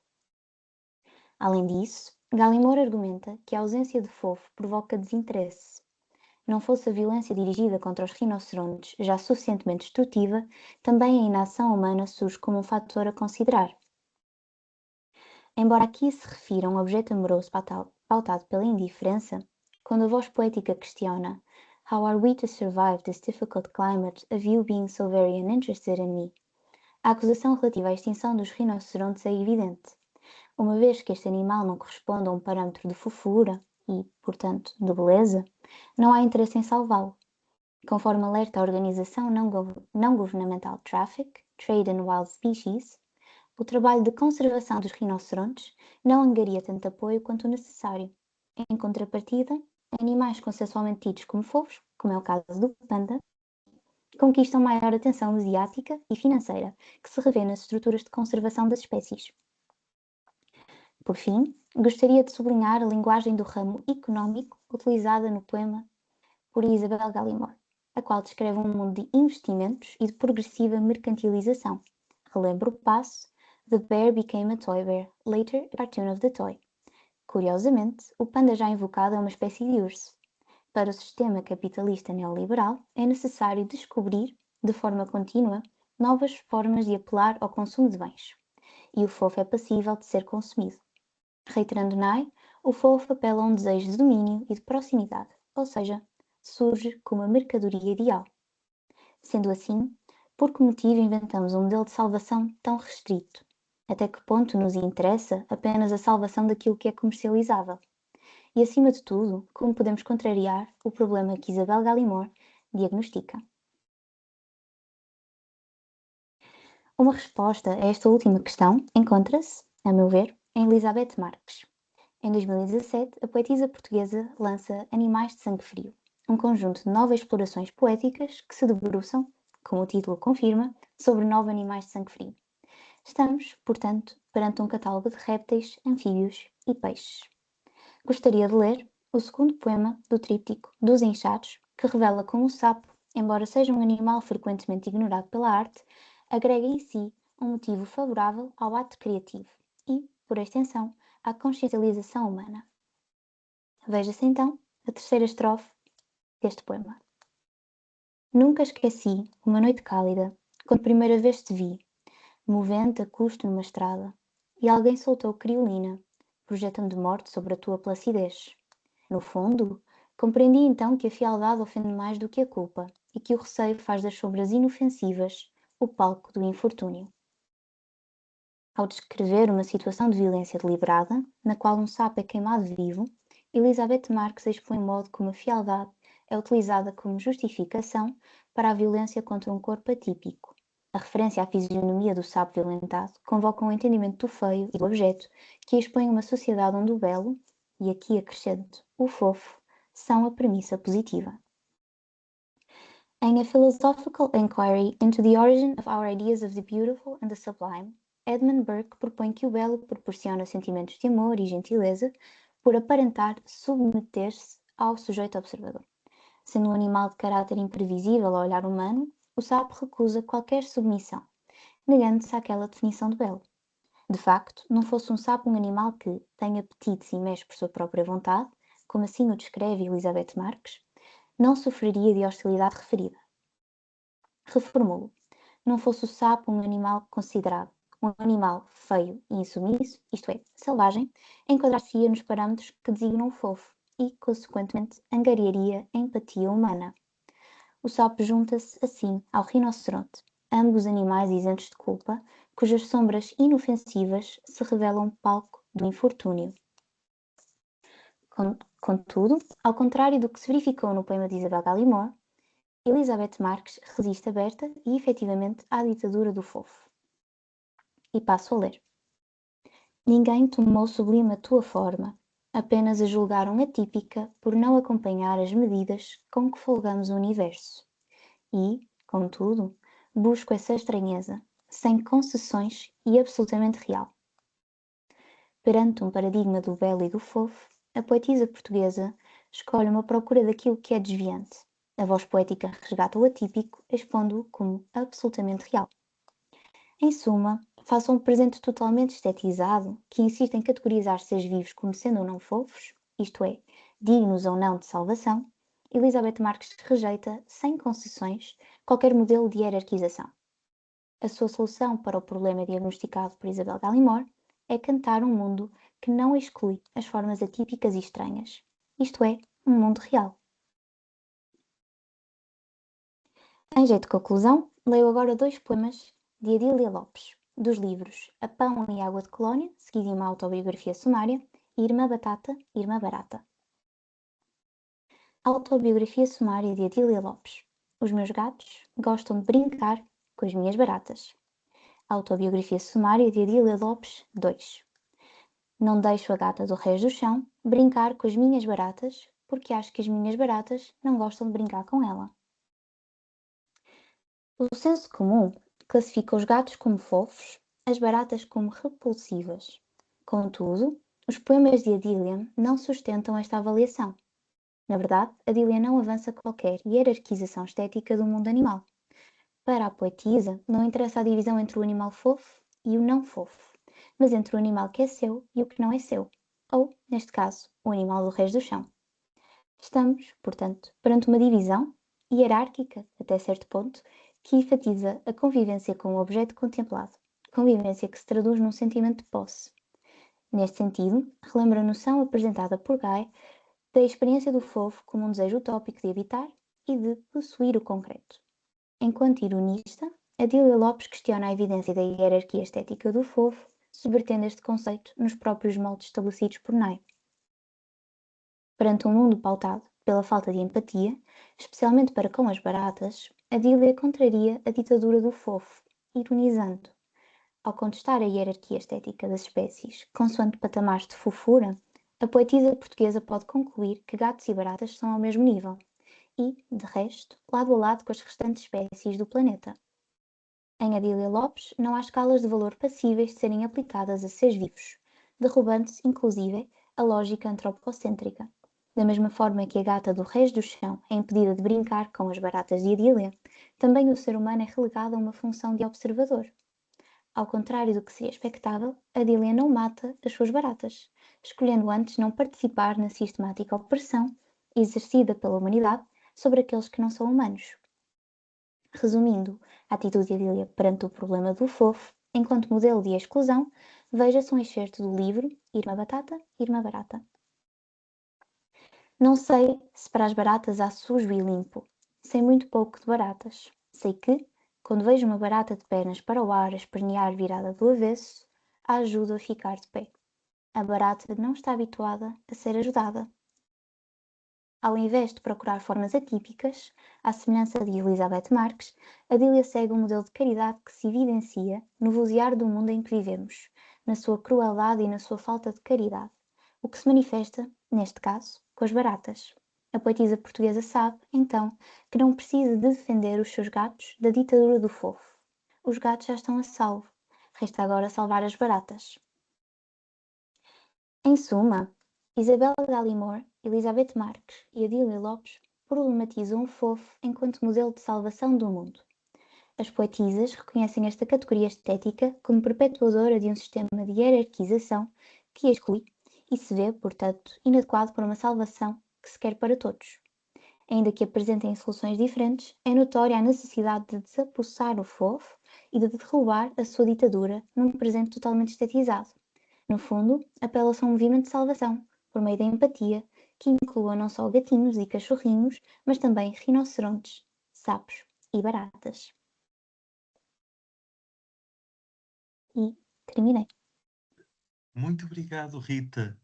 Além disso, Gallimore argumenta que a ausência de fofo provoca desinteresse. Não fosse a violência dirigida contra os rinocerontes já suficientemente destrutiva, também a inação humana surge como um fator a considerar. Embora aqui se refira a um objeto amoroso pautado pela indiferença, quando a voz poética questiona "How are we to survive this difficult climate of you being so very uninterested in me?", a acusação relativa à extinção dos rinocerontes é evidente, uma vez que este animal não corresponde a um parâmetro de fofura e, portanto, de beleza, não há interesse em salvá-lo. Conforme alerta a organização não governamental Trade in Wild Species, o trabalho de conservação dos rinocerontes não angaria tanto apoio quanto o necessário. Em contrapartida, animais consensualmente tidos como fofos, como é o caso do panda, conquistam maior atenção mediática e financeira, que se revê nas estruturas de conservação das espécies. Por fim, gostaria de sublinhar a linguagem do ramo económico utilizada no poema por Isabel Gallimore, a qual descreve um mundo de investimentos e de progressiva mercantilização. Relembro o passo: "The bear became a toy bear, later a cartoon of the toy." Curiosamente, o panda já invocado é uma espécie de urso. Para o sistema capitalista neoliberal, é necessário descobrir, de forma contínua, novas formas de apelar ao consumo de bens. E o fofo é passível de ser consumido. Reiterando Nye, o fofo apela a um desejo de domínio e de proximidade, ou seja, surge como a mercadoria ideal. Sendo assim, por que motivo inventamos um modelo de salvação tão restrito? Até que ponto nos interessa apenas a salvação daquilo que é comercializável? E, acima de tudo, como podemos contrariar o problema que Isabel Gallimore diagnostica? Uma resposta a esta última questão encontra-se, a meu ver, em Elizabeth Marques. Em 2017, a poetisa portuguesa lança Animais de Sangue Frio, um conjunto de 9 explorações poéticas que se debruçam, como o título confirma, sobre 9 animais de sangue frio. Estamos, portanto, perante um catálogo de répteis, anfíbios e peixes. Gostaria de ler o segundo poema do tríptico Dos Inchados, que revela como o sapo, embora seja um animal frequentemente ignorado pela arte, agrega em si um motivo favorável ao ato criativo e, por extensão, à consciencialização humana. Veja-se então a terceira estrofe deste poema. Nunca esqueci uma noite cálida, quando primeira vez te vi, movente a custo numa estrada, e alguém soltou criolina, projetando morte sobre a tua placidez. No fundo, compreendi então que a fialdade ofende mais do que a culpa, e que o receio faz das sombras inofensivas o palco do infortúnio. Ao descrever uma situação de violência deliberada, na qual um sapo é queimado vivo, Elizabeth Marques expõe o modo como a fialdade é utilizada como justificação para a violência contra um corpo atípico. A referência à fisionomia do sapo violentado convoca um entendimento do feio e do objeto que expõe uma sociedade onde o belo, e aqui acrescento o fofo, são a premissa positiva. Em A Philosophical Inquiry into the Origin of Our Ideas of the Beautiful and the Sublime, Edmund Burke propõe que o belo proporciona sentimentos de amor e gentileza por aparentar submeter-se ao sujeito observador. Sendo um animal de caráter imprevisível ao olhar humano, o sapo recusa qualquer submissão, negando-se àquela definição de belo. De facto, não fosse um sapo um animal que tem apetites e mexe por sua própria vontade, como assim o descreve Elizabeth Marques, não sofreria de hostilidade referida. Reformulo. Não fosse o sapo um animal considerado um animal feio e insumisso, isto é, selvagem, enquadrar-se-ia nos parâmetros que designam o fofo e, consequentemente, angariaria a empatia humana. O sapo junta-se, assim, ao rinoceronte, ambos animais isentos de culpa, cujas sombras inofensivas se revelam palco do infortúnio. Contudo, ao contrário do que se verificou no poema de Isabel Gallimore, Elizabeth Marques resiste aberta e efetivamente à ditadura do fofo. E passo a ler. Ninguém tomou sublime a tua forma, apenas a julgaram atípica por não acompanhar as medidas com que folgamos o universo. E, contudo, busco essa estranheza, sem concessões e absolutamente real. Perante um paradigma do belo e do fofo, a poetisa portuguesa escolhe uma procura daquilo que é desviante. A voz poética resgata o atípico, expondo-o como absolutamente real. Em suma, face a um presente totalmente estetizado, que insiste em categorizar seres vivos como sendo ou não fofos, isto é, dignos ou não de salvação, Elizabeth Marques rejeita, sem concessões, qualquer modelo de hierarquização. A sua solução para o problema diagnosticado por Isabel Gallimore é cantar um mundo que não exclui as formas atípicas e estranhas, isto é, um mundo real. Em jeito de conclusão, leio agora 2 poemas de Adília Lopes, dos livros A Pão e Água de Colónia, seguido de uma autobiografia sumária, e Irmã Batata, Irmã Barata. Autobiografia sumária de Adília Lopes. Os meus gatos gostam de brincar com as minhas baratas. Autobiografia sumária de Adília Lopes 2. Não deixo a gata do Reis do Chão brincar com as minhas baratas, porque acho que as minhas baratas não gostam de brincar com ela. O senso comum classifica os gatos como fofos, as baratas como repulsivas. Contudo, os poemas de Adília não sustentam esta avaliação. Na verdade, Adília não avança qualquer hierarquização estética do mundo animal. Para a poetisa, não interessa a divisão entre o animal fofo e o não fofo, mas entre o animal que é seu e o que não é seu, ou, neste caso, o animal do Reis do Chão. Estamos, portanto, perante uma divisão, hierárquica até certo ponto, que enfatiza a convivência com o objeto contemplado, convivência que se traduz num sentimento de posse. Neste sentido, relembra a noção apresentada por Guy da experiência do fofo como um desejo utópico de habitar e de possuir o concreto. Enquanto ironista, Adília Lopes questiona a evidência da hierarquia estética do fofo, subvertendo este conceito nos próprios moldes estabelecidos por Nye. Perante um mundo pautado pela falta de empatia, especialmente para com as baratas, Adília contraria a ditadura do fofo, ironizando. Ao contestar a hierarquia estética das espécies, consoante patamares de fofura, a poetisa portuguesa pode concluir que gatos e baratas são ao mesmo nível e, de resto, lado a lado com as restantes espécies do planeta. Em Adília Lopes, não há escalas de valor passíveis de serem aplicadas a seres vivos, derrubando-se, inclusive, a lógica antropocêntrica. Da mesma forma que a gata do Reis do Chão é impedida de brincar com as baratas de Adília, também o ser humano é relegado a uma função de observador. Ao contrário do que seria expectável, Adília não mata as suas baratas, escolhendo antes não participar na sistemática opressão exercida pela humanidade sobre aqueles que não são humanos. Resumindo, a atitude de Adília perante o problema do fofo, enquanto modelo de exclusão, veja-se um excerto do livro Irmã Batata, Irmã Barata. Não sei se para as baratas há sujo e limpo. Sei muito pouco de baratas. Sei que, quando vejo uma barata de pernas para o ar a espernear virada do avesso, a ajudo a ficar de pé. A barata não está habituada a ser ajudada. Ao invés de procurar formas atípicas, à semelhança de Elizabeth Marques, Adília segue um modelo de caridade que se evidencia no vozear do mundo em que vivemos, na sua crueldade e na sua falta de caridade, o que se manifesta, neste caso, com as baratas. A poetisa portuguesa sabe, então, que não precisa de defender os seus gatos da ditadura do fofo. Os gatos já estão a salvo. Resta agora salvar as baratas. Em suma, Isabel Gallimore, Elizabeth Marques e Adília Lopes problematizam o fofo enquanto modelo de salvação do mundo. As poetisas reconhecem esta categoria estética como perpetuadora de um sistema de hierarquização que a exclui e se vê, portanto, inadequado para uma salvação que se quer para todos. Ainda que apresentem soluções diferentes, é notória a necessidade de desapossar o fofo e de derrubar a sua ditadura num presente totalmente estetizado. No fundo, apela-se a um movimento de salvação, por meio da empatia, que inclua não só gatinhos e cachorrinhos, mas também rinocerontes, sapos e baratas. E terminei. Muito obrigado, Rita,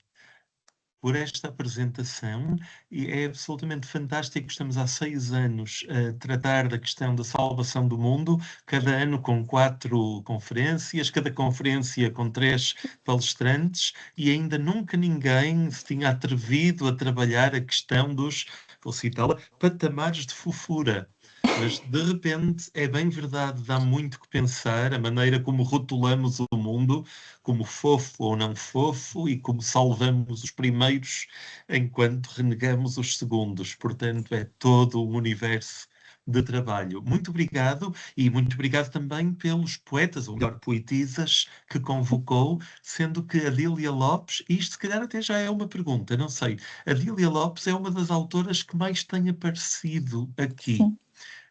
por esta apresentação, e é absolutamente fantástico. Estamos há 6 anos a tratar da questão da salvação do mundo, cada ano com 4 conferências, cada conferência com 3 palestrantes, e ainda nunca ninguém se tinha atrevido a trabalhar a questão dos, vou citá-la, patamares de fofura. Mas, de repente, é bem verdade, dá muito que pensar, a maneira como rotulamos o mundo, como fofo ou não fofo, e como salvamos os primeiros enquanto renegamos os segundos. Portanto, é todo um universo de trabalho. Muito obrigado, e muito obrigado também pelos poetas, ou melhor, poetisas, que convocou, sendo que a Dília Lopes, isto se calhar até já é uma pergunta, não sei, a Dília Lopes é uma das autoras que mais tem aparecido aqui. Sim.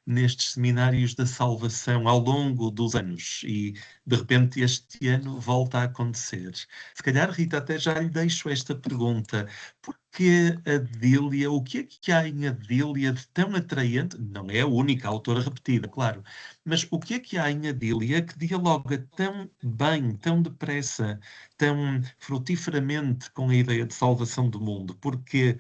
Nestes seminários da salvação ao longo dos anos, e de repente este ano volta a acontecer. Se calhar, Rita, até já lhe deixo esta pergunta: porquê Adília? O que é que há em Adília de tão atraente? Não é a única autora repetida, claro, mas o que é que há em Adília que dialoga tão bem, tão depressa, tão frutíferamente com a ideia de salvação do mundo? Porque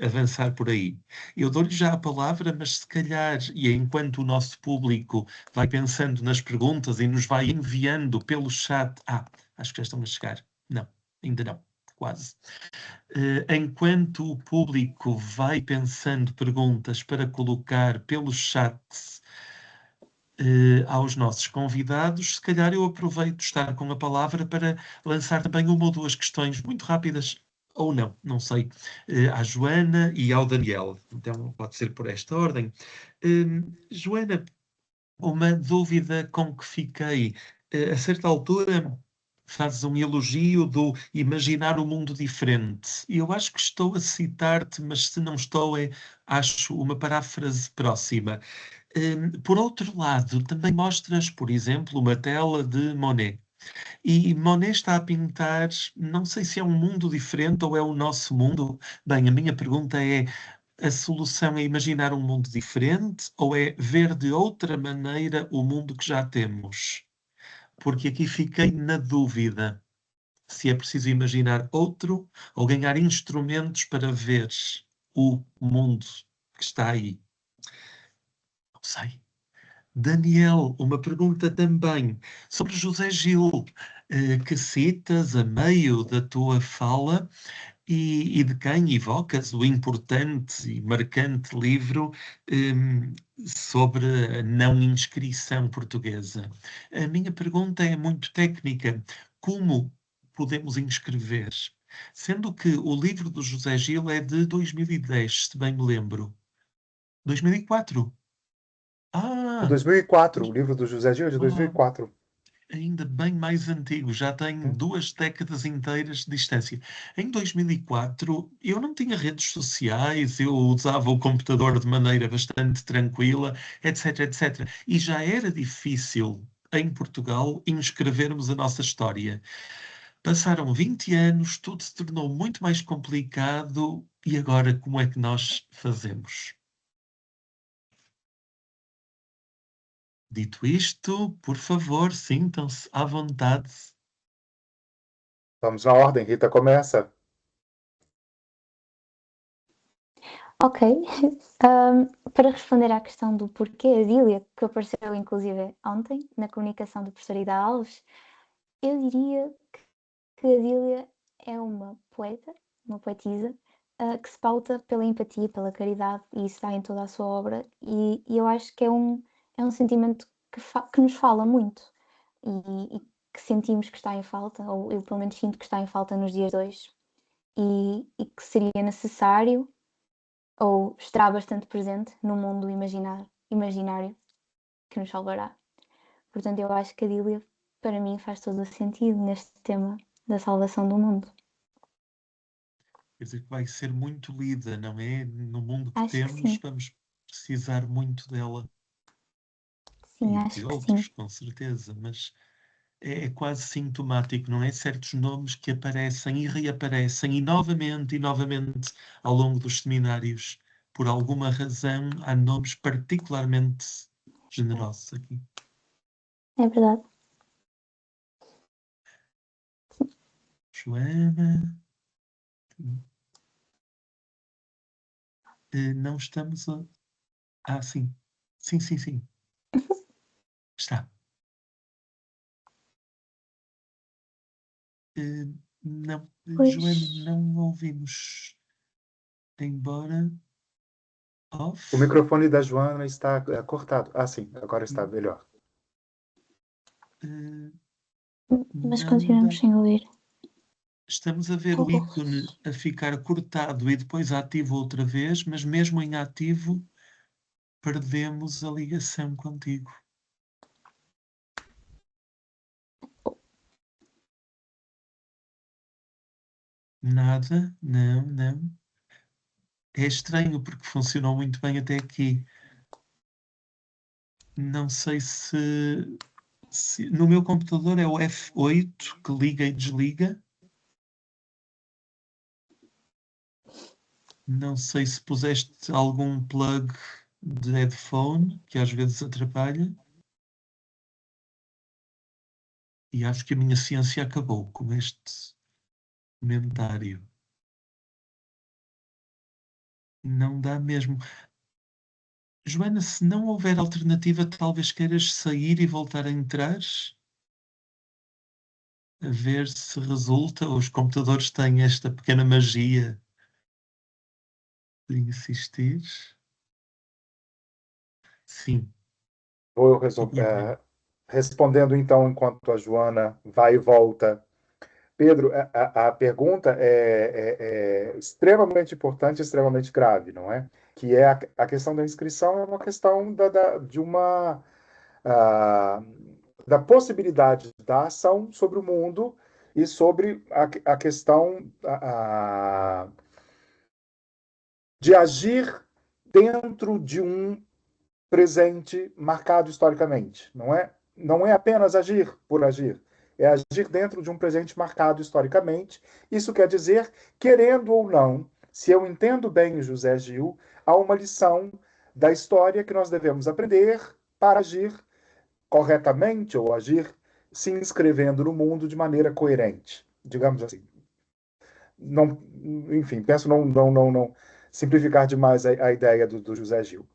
avançar por aí. Eu dou-lhe já a palavra, mas se calhar, e enquanto o nosso público vai pensando nas perguntas e nos vai enviando pelo chat, acho que já estão a chegar. Não, ainda não, quase. Enquanto o público vai pensando perguntas para colocar pelo chat aos nossos convidados, se calhar eu aproveito estar com a palavra para lançar também uma ou duas questões muito rápidas, ou não, não sei, à Joana e ao Daniel. Então pode ser por esta ordem. Joana, uma dúvida com que fiquei. A certa altura fazes um elogio do imaginar um mundo diferente. E eu acho que estou a citar-te, mas se não estou, acho uma paráfrase próxima. Por outro lado, também mostras, por exemplo, uma tela de Monet. E Monet está a pintar, não sei se é um mundo diferente ou é o nosso mundo. Bem, a minha pergunta é: a solução é imaginar um mundo diferente ou é ver de outra maneira o mundo que já temos? Porque aqui fiquei na dúvida se é preciso imaginar outro ou ganhar instrumentos para ver o mundo que está aí. Não sei. Daniel, uma pergunta também sobre José Gil, que citas a meio da tua fala e de quem evocas o importante e marcante livro sobre a não inscrição portuguesa. A minha pergunta é muito técnica. Como podemos inscrever? Sendo que o livro do José Gil é de 2010, se bem me lembro. 2004? De Ah! 2004, o livro do José Gil é de Oh, 2004. ainda bem mais antigo, já tem Hum. 2 décadas inteiras de distância. Em 2004, eu não tinha redes sociais, eu usava o computador de maneira bastante tranquila, etc, etc. E já era difícil, em Portugal, inscrevermos a nossa história. Passaram 20 anos, tudo se tornou muito mais complicado, e agora como é que nós fazemos? Dito isto, por favor, sintam-se à vontade. Vamos na ordem, Rita começa. Ok. Para responder à questão do porquê Adília, que apareceu inclusive ontem na comunicação do professor Ida Alves, eu diria que Adília é uma poeta, uma poetisa, que se pauta pela empatia, pela caridade, e isso está em toda a sua obra, e eu acho que é um sentimento que nos fala muito e que sentimos que está em falta, ou eu pelo menos sinto que está em falta nos dias de hoje, e que seria necessário ou estará bastante presente no mundo imaginário que nos salvará. Portanto, eu acho que a Dília, para mim, faz todo o sentido neste tema da salvação do mundo. Quer dizer que vai ser muito lida, não é? No mundo que Acho que temos, sim. vamos precisar muito dela. Sim, E de acho que outros, sim. com certeza, mas é quase sintomático, não é? Certos nomes que aparecem e reaparecem, e novamente ao longo dos seminários, por alguma razão, há nomes particularmente generosos aqui. É verdade. Joana. Não estamos a. Ah, sim. Sim, sim, sim. Está. Não, Joana, Pois. não ouvimos. Embora. O Off. microfone da Joana está cortado. Ah, sim, agora está melhor. Mas Não continuamos dá. sem ouvir. Estamos a ver o ícone a ficar cortado e depois ativo outra vez, mas mesmo em ativo perdemos a ligação contigo. Nada, não, não. É estranho porque funcionou muito bem até aqui. Não sei se no meu computador é o F8 que liga e desliga. Não sei se puseste algum plug de headphone que às vezes atrapalha. E acho que a minha ciência acabou com este comentário. Não dá mesmo. Joana, se não houver alternativa, talvez queiras sair e voltar a entrar, a ver se resulta. Os computadores têm esta pequena magia de insistir. Sim, Vou e respondendo então, enquanto a Joana vai e volta. Pedro, a pergunta é extremamente importante, extremamente grave, não é? Que é a questão da inscrição é uma questão de uma ah, da possibilidade da ação sobre o mundo e sobre a questão de agir dentro de um presente marcado historicamente, não é? Não é apenas agir por agir, é agir dentro de um presente marcado historicamente. Isso quer dizer, querendo ou não, se eu entendo bem o José Gil, há uma lição da história que nós devemos aprender para agir corretamente ou agir se inscrevendo no mundo de maneira coerente, digamos assim. Não, enfim, penso não simplificar demais a ideia do José Gil.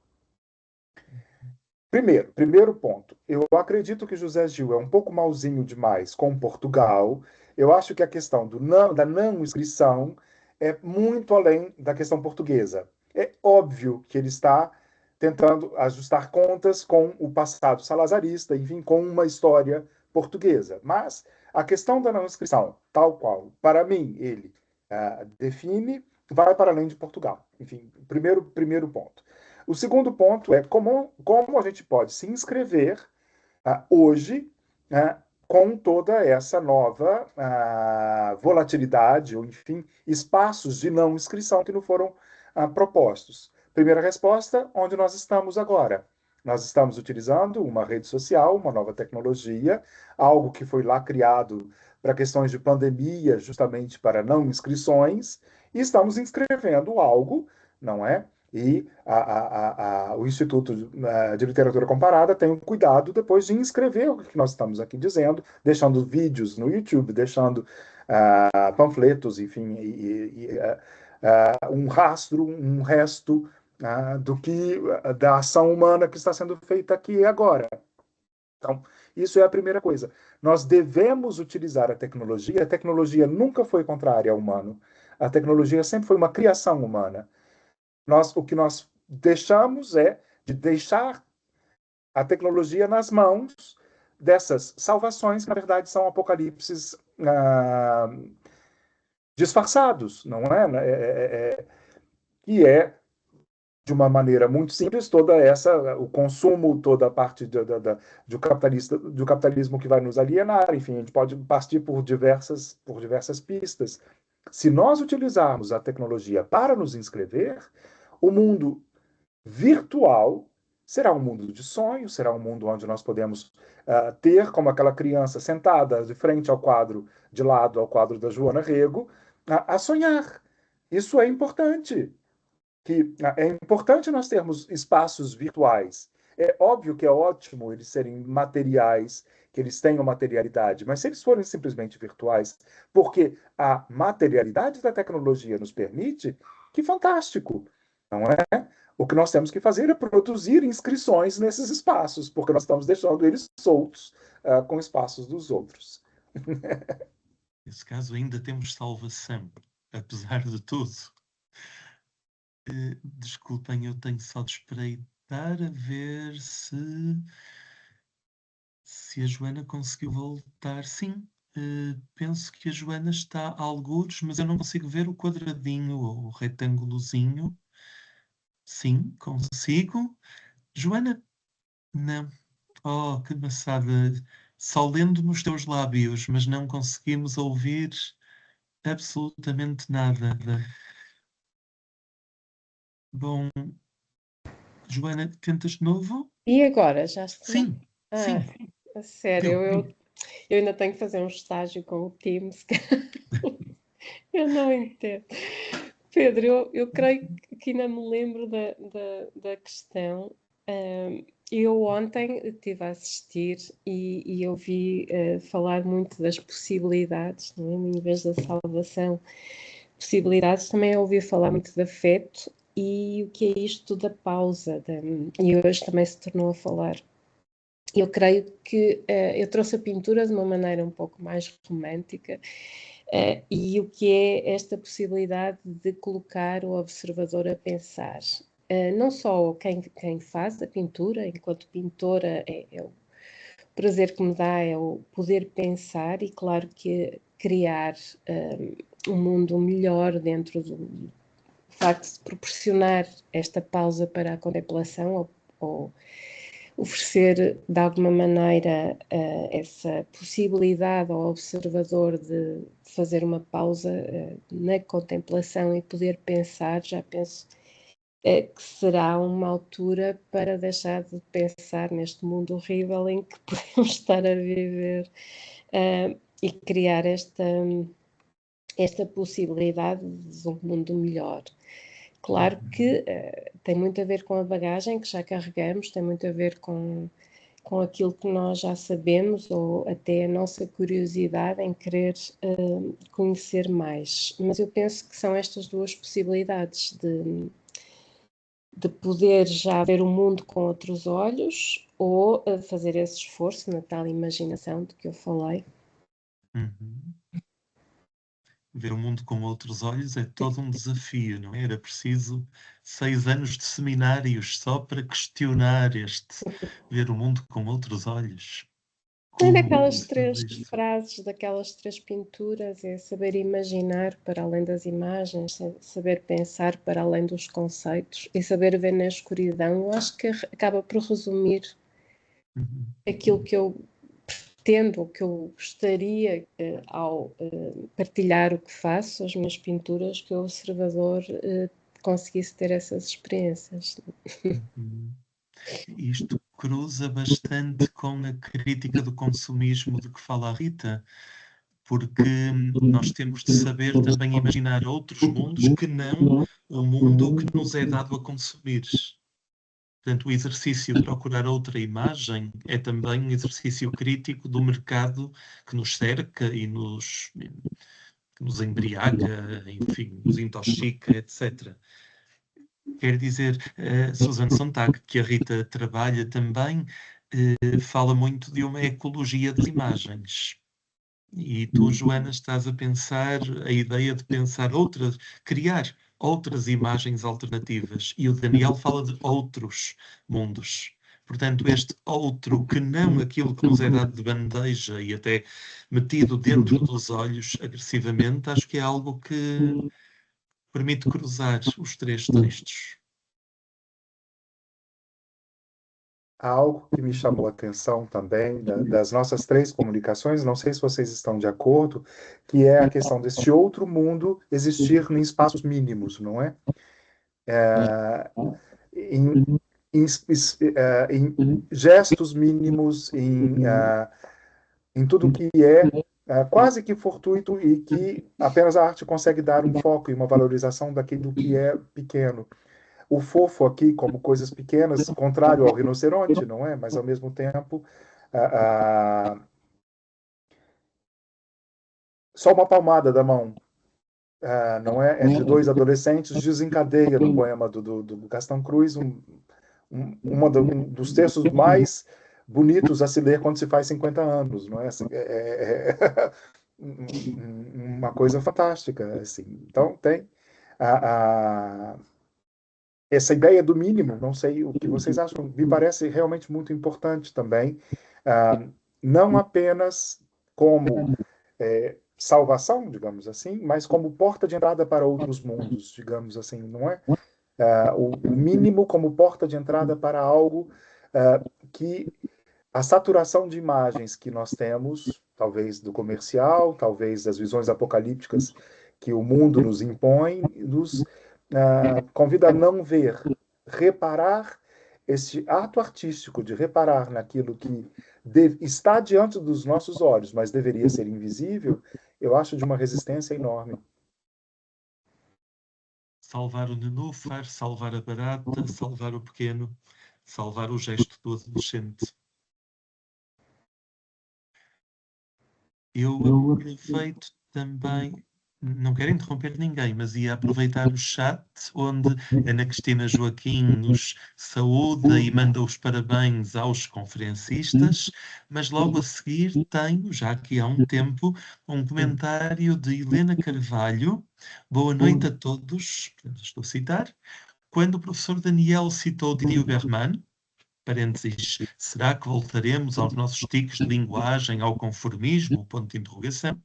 Primeiro ponto. Eu acredito que José Gil é um pouco malzinho demais com Portugal. Eu acho que a questão da não inscrição é muito além da questão portuguesa. É óbvio que ele está tentando ajustar contas com o passado salazarista, enfim, com uma história portuguesa. Mas a questão da não inscrição, tal qual, para mim, ele define, vai para além de Portugal. Enfim, primeiro ponto. O segundo ponto é como a gente pode se inscrever hoje com toda essa nova volatilidade, ou enfim, espaços de não inscrição que não foram propostos. Primeira resposta, onde nós estamos agora. Nós estamos utilizando uma rede social, uma nova tecnologia, algo que foi lá criado para questões de pandemia, justamente para não inscrições, e estamos inscrevendo algo, não é? E o Instituto de Literatura Comparada tem um cuidado depois de inscrever o que nós estamos aqui dizendo, deixando vídeos no YouTube, deixando panfletos, enfim, um rastro, um resto da ação humana que está sendo feita aqui e agora. Então, isso é a primeira coisa. Nós devemos utilizar a tecnologia nunca foi contrária ao humano, a tecnologia sempre foi uma criação humana. O que nós deixamos é de deixar a tecnologia nas mãos dessas salvações, que na verdade são apocalipses disfarçados, não é? E de uma maneira muito simples, o consumo, toda a parte do capitalismo que vai nos alienar, enfim, a gente pode partir por diversas pistas. Se nós utilizarmos a tecnologia para nos inscrever, o mundo virtual será um mundo de sonhos, será um mundo onde nós podemos ter, como aquela criança sentada de frente ao quadro, de lado ao quadro da Joana Rego, a sonhar. Isso é importante. que é importante nós termos espaços virtuais. É óbvio que é ótimo eles serem materiais, que eles tenham materialidade, mas se eles forem simplesmente virtuais, porque a materialidade da tecnologia nos permite, que fantástico, não é? O que nós temos que fazer é produzir inscrições nesses espaços, porque nós estamos deixando eles soltos com espaços dos outros. Nesse caso, ainda temos salvação, apesar de tudo. Desculpem, eu tenho só de espreitar a ver se a Joana conseguiu voltar. Sim, penso que a Joana está a algures, mas eu não consigo ver o quadradinho ou o retângulozinho. Sim, consigo. Joana, não. Oh, que maçada. Só lendo nos teus lábios, mas não conseguimos ouvir absolutamente nada. Bom, Joana, tentas de novo? E agora, já está? Sim, Ah, sim. a sério, Deu. eu ainda tenho que fazer um estágio com o Teams. Eu não entendo. Pedro, eu creio que ainda me lembro da questão. Eu ontem estive a assistir e eu vi falar muito das possibilidades, não é? Em vez da salvação, possibilidades, também ouvi falar muito de afeto e o que é isto da pausa. E hoje também se tornou a falar. Eu creio que eu trouxe a pintura de uma maneira um pouco mais romântica. E o que é esta possibilidade de colocar o observador a pensar? Não só quem faz a pintura, enquanto pintora, é o prazer que me dá é o poder pensar e, claro, que criar um mundo melhor dentro do facto de proporcionar esta pausa para a contemplação ou oferecer de alguma maneira essa possibilidade ao observador de fazer uma pausa na contemplação e poder pensar, já penso que será uma altura para deixar de pensar neste mundo horrível em que podemos estar a viver e criar esta possibilidade de um mundo melhor. Claro que tem muito a ver com a bagagem que já carregamos, tem muito a ver com aquilo que nós já sabemos ou até a nossa curiosidade em querer conhecer mais. Mas eu penso que são estas duas possibilidades de poder já ver o mundo com outros olhos ou fazer esse esforço na tal imaginação de que eu falei. Uhum. Ver o mundo com outros olhos é todo um desafio, não é? Era preciso 6 anos de seminários só para questionar ver o mundo com outros olhos. É Como daquelas se faz 3 isto? frases, daquelas 3 pinturas, é saber imaginar para além das imagens, saber pensar para além dos conceitos e saber ver na escuridão. Eu acho que acaba por resumir aquilo que eu pretendo, o que eu gostaria ao partilhar o que faço, as minhas pinturas, que o observador conseguisse ter essas experiências. Isto cruza bastante com a crítica do consumismo de que fala a Rita, porque nós temos de saber também imaginar outros mundos que não o mundo que nos é dado a consumir. Portanto, o exercício de procurar outra imagem é também um exercício crítico do mercado que nos cerca e que nos embriaga, enfim, nos intoxica, etc. Quer dizer, Susan Sontag, que a Rita trabalha também, fala muito de uma ecologia das imagens. E tu, Joana, estás a pensar a ideia de pensar outras, criar outras imagens alternativas. E o Daniel fala de outros mundos. Portanto, este outro que não aquilo que nos é dado de bandeja e até metido dentro dos olhos agressivamente, acho que é algo que permite cruzar os 3 textos. Há algo que me chamou a atenção também das nossas 3 comunicações, não sei se vocês estão de acordo, que é a questão deste outro mundo existir em espaços mínimos, não é? Em, em gestos mínimos, em tudo que é quase que fortuito e que apenas a arte consegue dar um foco e uma valorização daquilo que é pequeno. o fofo aqui como coisas pequenas, contrário ao rinoceronte, não é? Mas, ao mesmo tempo, só uma palmada da mão, não é? Entre dois adolescentes desencadeia no poema do Gastão Cruz um dos textos mais bonitos a se ler quando se faz 50 anos, não é? Assim, uma coisa fantástica, assim. Então, tem essa ideia do mínimo, não sei o que vocês acham, me parece realmente muito importante também, não apenas como salvação, digamos assim, mas como porta de entrada para outros mundos, digamos assim, não é? O mínimo como porta de entrada para algo que a saturação de imagens que nós temos, talvez do comercial, talvez das visões apocalípticas que o mundo nos impõe, nos convida a não ver, reparar este ato artístico de reparar naquilo que está diante dos nossos olhos, mas deveria ser invisível, eu acho de uma resistência enorme. Salvar o nenúfar, salvar a barata, salvar o pequeno, salvar o gesto do adolescente. Eu aproveito também, não quero interromper ninguém, mas ia aproveitar o chat onde Ana Cristina Joaquim nos saúda e manda os parabéns aos conferencistas, mas logo a seguir tenho, já aqui há um tempo, um comentário de Helena Carvalho. Boa noite a todos, estou a citar. Quando o professor Daniel citou Didi Bergman, parênteses, será que voltaremos aos nossos tiques de linguagem, ao conformismo? Ponto de interrogação.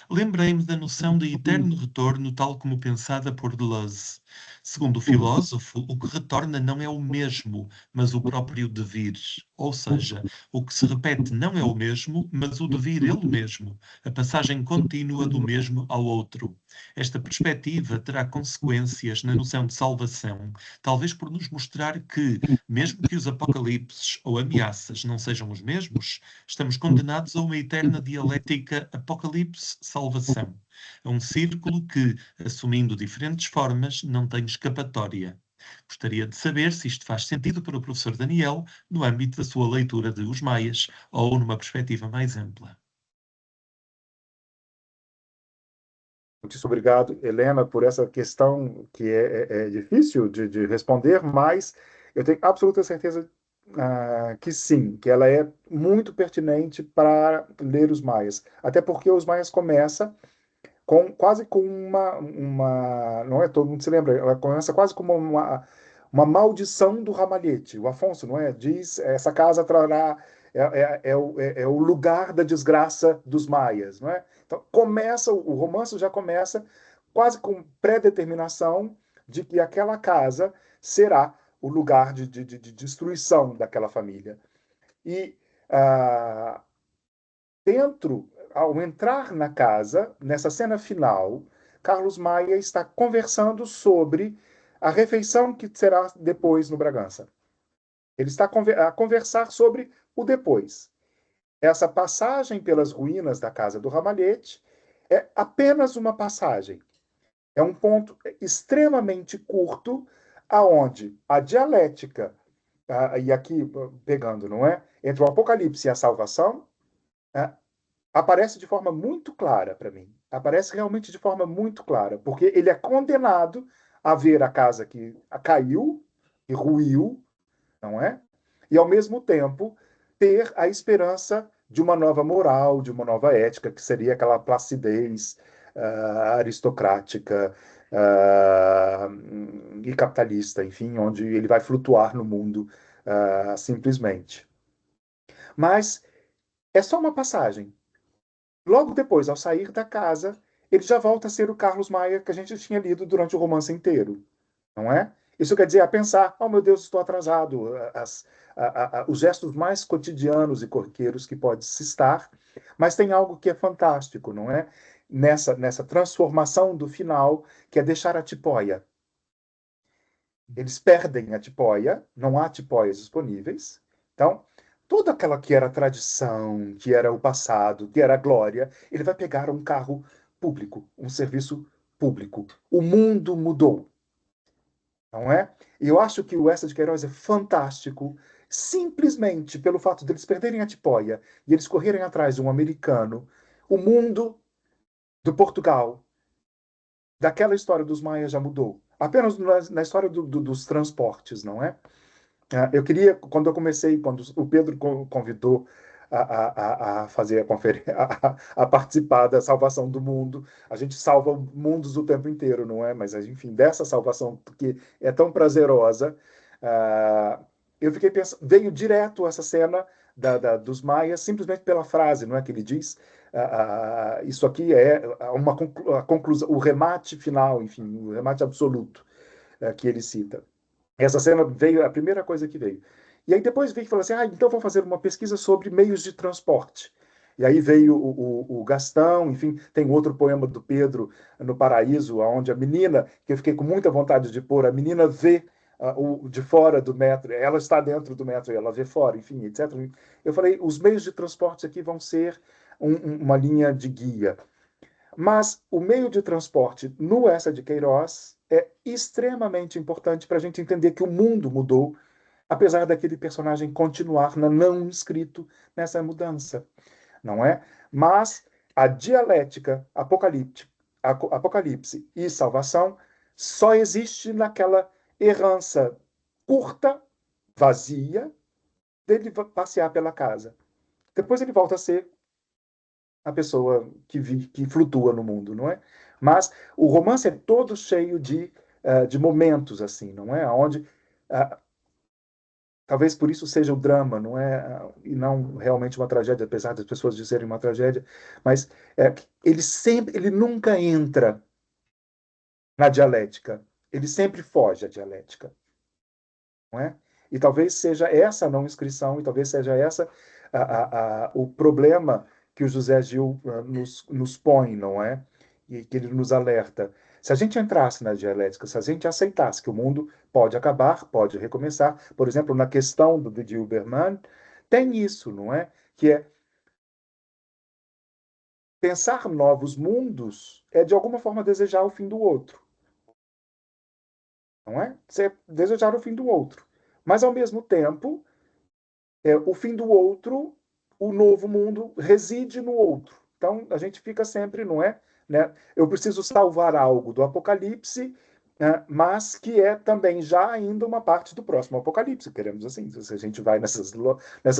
Lembrei-me da noção de eterno retorno, tal como pensada por Deleuze. Segundo o filósofo, o que retorna não é o mesmo, mas o próprio devir. Ou seja, o que se repete não é o mesmo, mas o devir ele mesmo, a passagem contínua do mesmo ao outro. Esta perspectiva terá consequências na noção de salvação, talvez por nos mostrar que, mesmo que os apocalipses ou ameaças não sejam os mesmos, estamos condenados a uma eterna dialética apocalipse-salvação, a um círculo que, assumindo diferentes formas, não tem escapatória. Gostaria de saber se isto faz sentido para o professor Daniel no âmbito da sua leitura de Os Maias ou numa perspectiva mais ampla. Muito obrigado, Helena, por essa questão que é difícil de responder, mas eu tenho absoluta certeza que sim, que ela é muito pertinente para ler os Maias. Até porque os Maias começa quase com não é, todo mundo se lembra, ela começa quase como uma maldição do ramalhete. O Afonso, não é? Diz, essa casa trará, é o lugar da desgraça dos maias, não é? Então, o romance já começa quase com pré-determinação de que aquela casa será o lugar de destruição daquela família. E ao entrar na casa, nessa cena final, Carlos Maia está conversando sobre a refeição que será depois no Bragança. Ele está a conversar sobre o depois. Essa passagem pelas ruínas da casa do Ramalhete é apenas uma passagem. É um ponto extremamente curto, aonde a dialética, e aqui pegando, não é? Entre o Apocalipse e a salvação, aparece de forma muito clara para mim. Aparece realmente de forma muito clara, porque ele é condenado a ver a casa que caiu e ruiu, não é? E ao mesmo tempo ter a esperança de uma nova moral, de uma nova ética, que seria aquela placidez aristocrática e capitalista, enfim, onde ele vai flutuar no mundo simplesmente. Mas é só uma passagem. Logo depois, ao sair da casa, ele já volta a ser o Carlos Maia que a gente tinha lido durante o romance inteiro, não é? Isso quer dizer a pensar, oh meu Deus, estou atrasado, os gestos mais cotidianos e corriqueiros que pode se estar, mas tem algo que é fantástico, não é? Nessa transformação do final, que é deixar a tipóia. Eles perdem a tipóia, não há tipóias disponíveis, então toda aquela que era tradição, que era o passado, que era a glória, ele vai pegar um carro público, um serviço público. O mundo mudou. não é? E eu acho que o Eça de Queiroz é fantástico, simplesmente pelo fato deles perderem a tipóia e eles correrem atrás de um americano, o mundo do Portugal, daquela história dos maias já mudou. Apenas na história dos transportes, não é? Eu queria, quando eu comecei, quando o Pedro convidou a fazer a conferência, a participar da salvação do mundo, a gente salva mundos o tempo inteiro, não é? Mas, enfim, dessa salvação que é tão prazerosa, eu fiquei pensando, veio direto essa cena dos maias, simplesmente pela frase, não é que ele diz? Isso aqui é a conclusão, o remate final, enfim, o remate absoluto que ele cita. Essa cena veio, a primeira coisa que veio. E aí depois veio e falou assim, então vamos fazer uma pesquisa sobre meios de transporte. E aí veio o Gastão, enfim, tem outro poema do Pedro no Paraíso, onde a menina, que eu fiquei com muita vontade de pôr, a menina vê de fora do metro, ela está dentro do metro e ela vê fora, enfim, etc. Eu falei, os meios de transporte aqui vão ser uma linha de guia. Mas o meio de transporte no Eça de Queiroz é extremamente importante para a gente entender que o mundo mudou, apesar daquele personagem continuar não escrito nessa mudança, não é? Mas a dialética apocalipse e salvação só existe naquela errança curta, vazia, dele passear pela casa. Depois ele volta a ser a pessoa que flutua no mundo, não é? Mas o romance é todo cheio de momentos assim, não é? Onde talvez por isso seja o drama, não é? E não realmente uma tragédia, apesar das pessoas dizerem uma tragédia, mas ele nunca entra na dialética, ele sempre foge à dialética, não é? E talvez seja essa a não inscrição, e talvez seja essa o problema que o José Gil nos põe, não é? E que ele nos alerta. Se a gente entrasse na dialética, se a gente aceitasse que o mundo pode acabar, pode recomeçar, por exemplo, na questão do Dilberman, tem isso, não é? Que é pensar novos mundos é de alguma forma desejar o fim do outro, não é? Você desejar o fim do outro. Mas ao mesmo tempo, o fim do outro, o novo mundo reside no outro. Então a gente fica sempre, não é? Né? Eu preciso salvar algo do Apocalipse, né? Mas que é também já ainda uma parte do próximo Apocalipse, queremos assim, se a gente vai nessas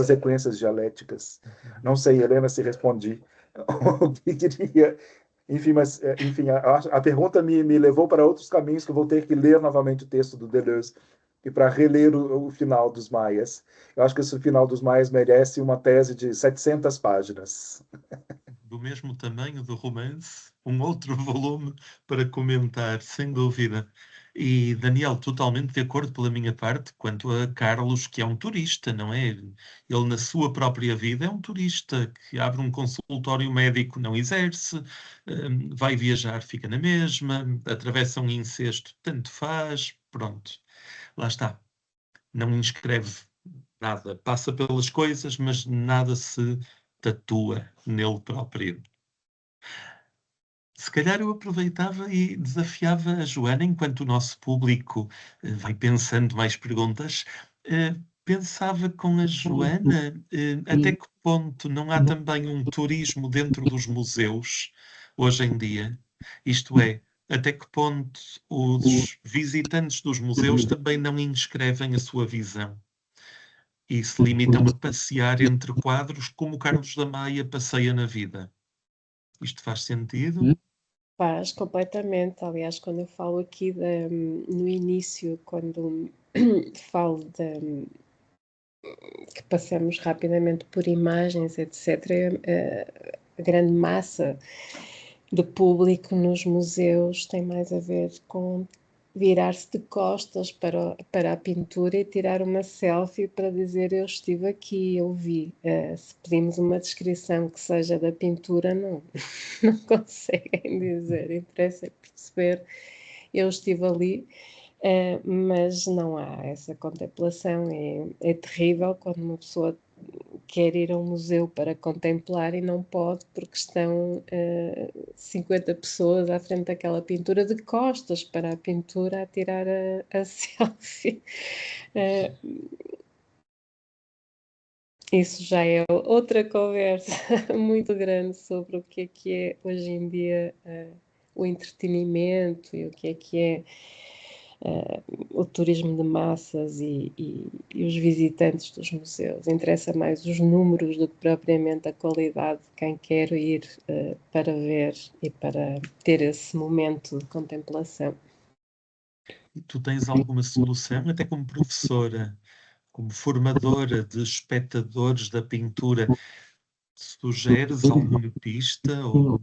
sequências dialéticas. Não sei, Helena, se respondi o que queria. Enfim, mas enfim, a pergunta me levou para outros caminhos que eu vou ter que ler novamente o texto do Deleuze e para reler o final dos Maias. Eu acho que esse final dos Maias merece uma tese de 700 páginas. Do mesmo tamanho do romance, um outro volume para comentar, sem dúvida. E, Daniel, totalmente de acordo pela minha parte quanto a Carlos, que é um turista, não é? Ele, na sua própria vida, é um turista que abre um consultório médico, não exerce, vai viajar, fica na mesma, atravessa um incesto, tanto faz, pronto. Lá está. Não inscreve nada. Passa pelas coisas, mas nada se tatua nele próprio. Se calhar eu aproveitava e desafiava a Joana, enquanto o nosso público vai pensando mais perguntas, pensava com a Joana até que ponto não há também um turismo dentro dos museus hoje em dia? Isto é, até que ponto os visitantes dos museus também não inscrevem a sua visão e se limitam a passear entre quadros como Carlos da Maia passeia na vida? Isto faz sentido? Faz completamente. Aliás, quando eu falo aqui no início, quando falo que passamos rapidamente por imagens, etc., a grande massa de público nos museus tem mais a ver com virar-se de costas para a pintura e tirar uma selfie para dizer eu estive aqui, eu vi. Se pedimos uma descrição que seja da pintura, não conseguem dizer. Interessa perceber, eu estive ali, mas não há essa contemplação. É terrível quando uma pessoa quer ir a um museu para contemplar e não pode porque estão 50 pessoas à frente daquela pintura de costas para a pintura a tirar a selfie. Isso já é outra conversa muito grande sobre o que é hoje em dia o entretenimento e o que é o turismo de massas e os visitantes dos museus. Interessa mais os números do que propriamente a qualidade de quem quer ir para ver e para ter esse momento de contemplação. E tu tens alguma solução, até como professora, como formadora de espectadores da pintura, sugeres alguma pista? Ou...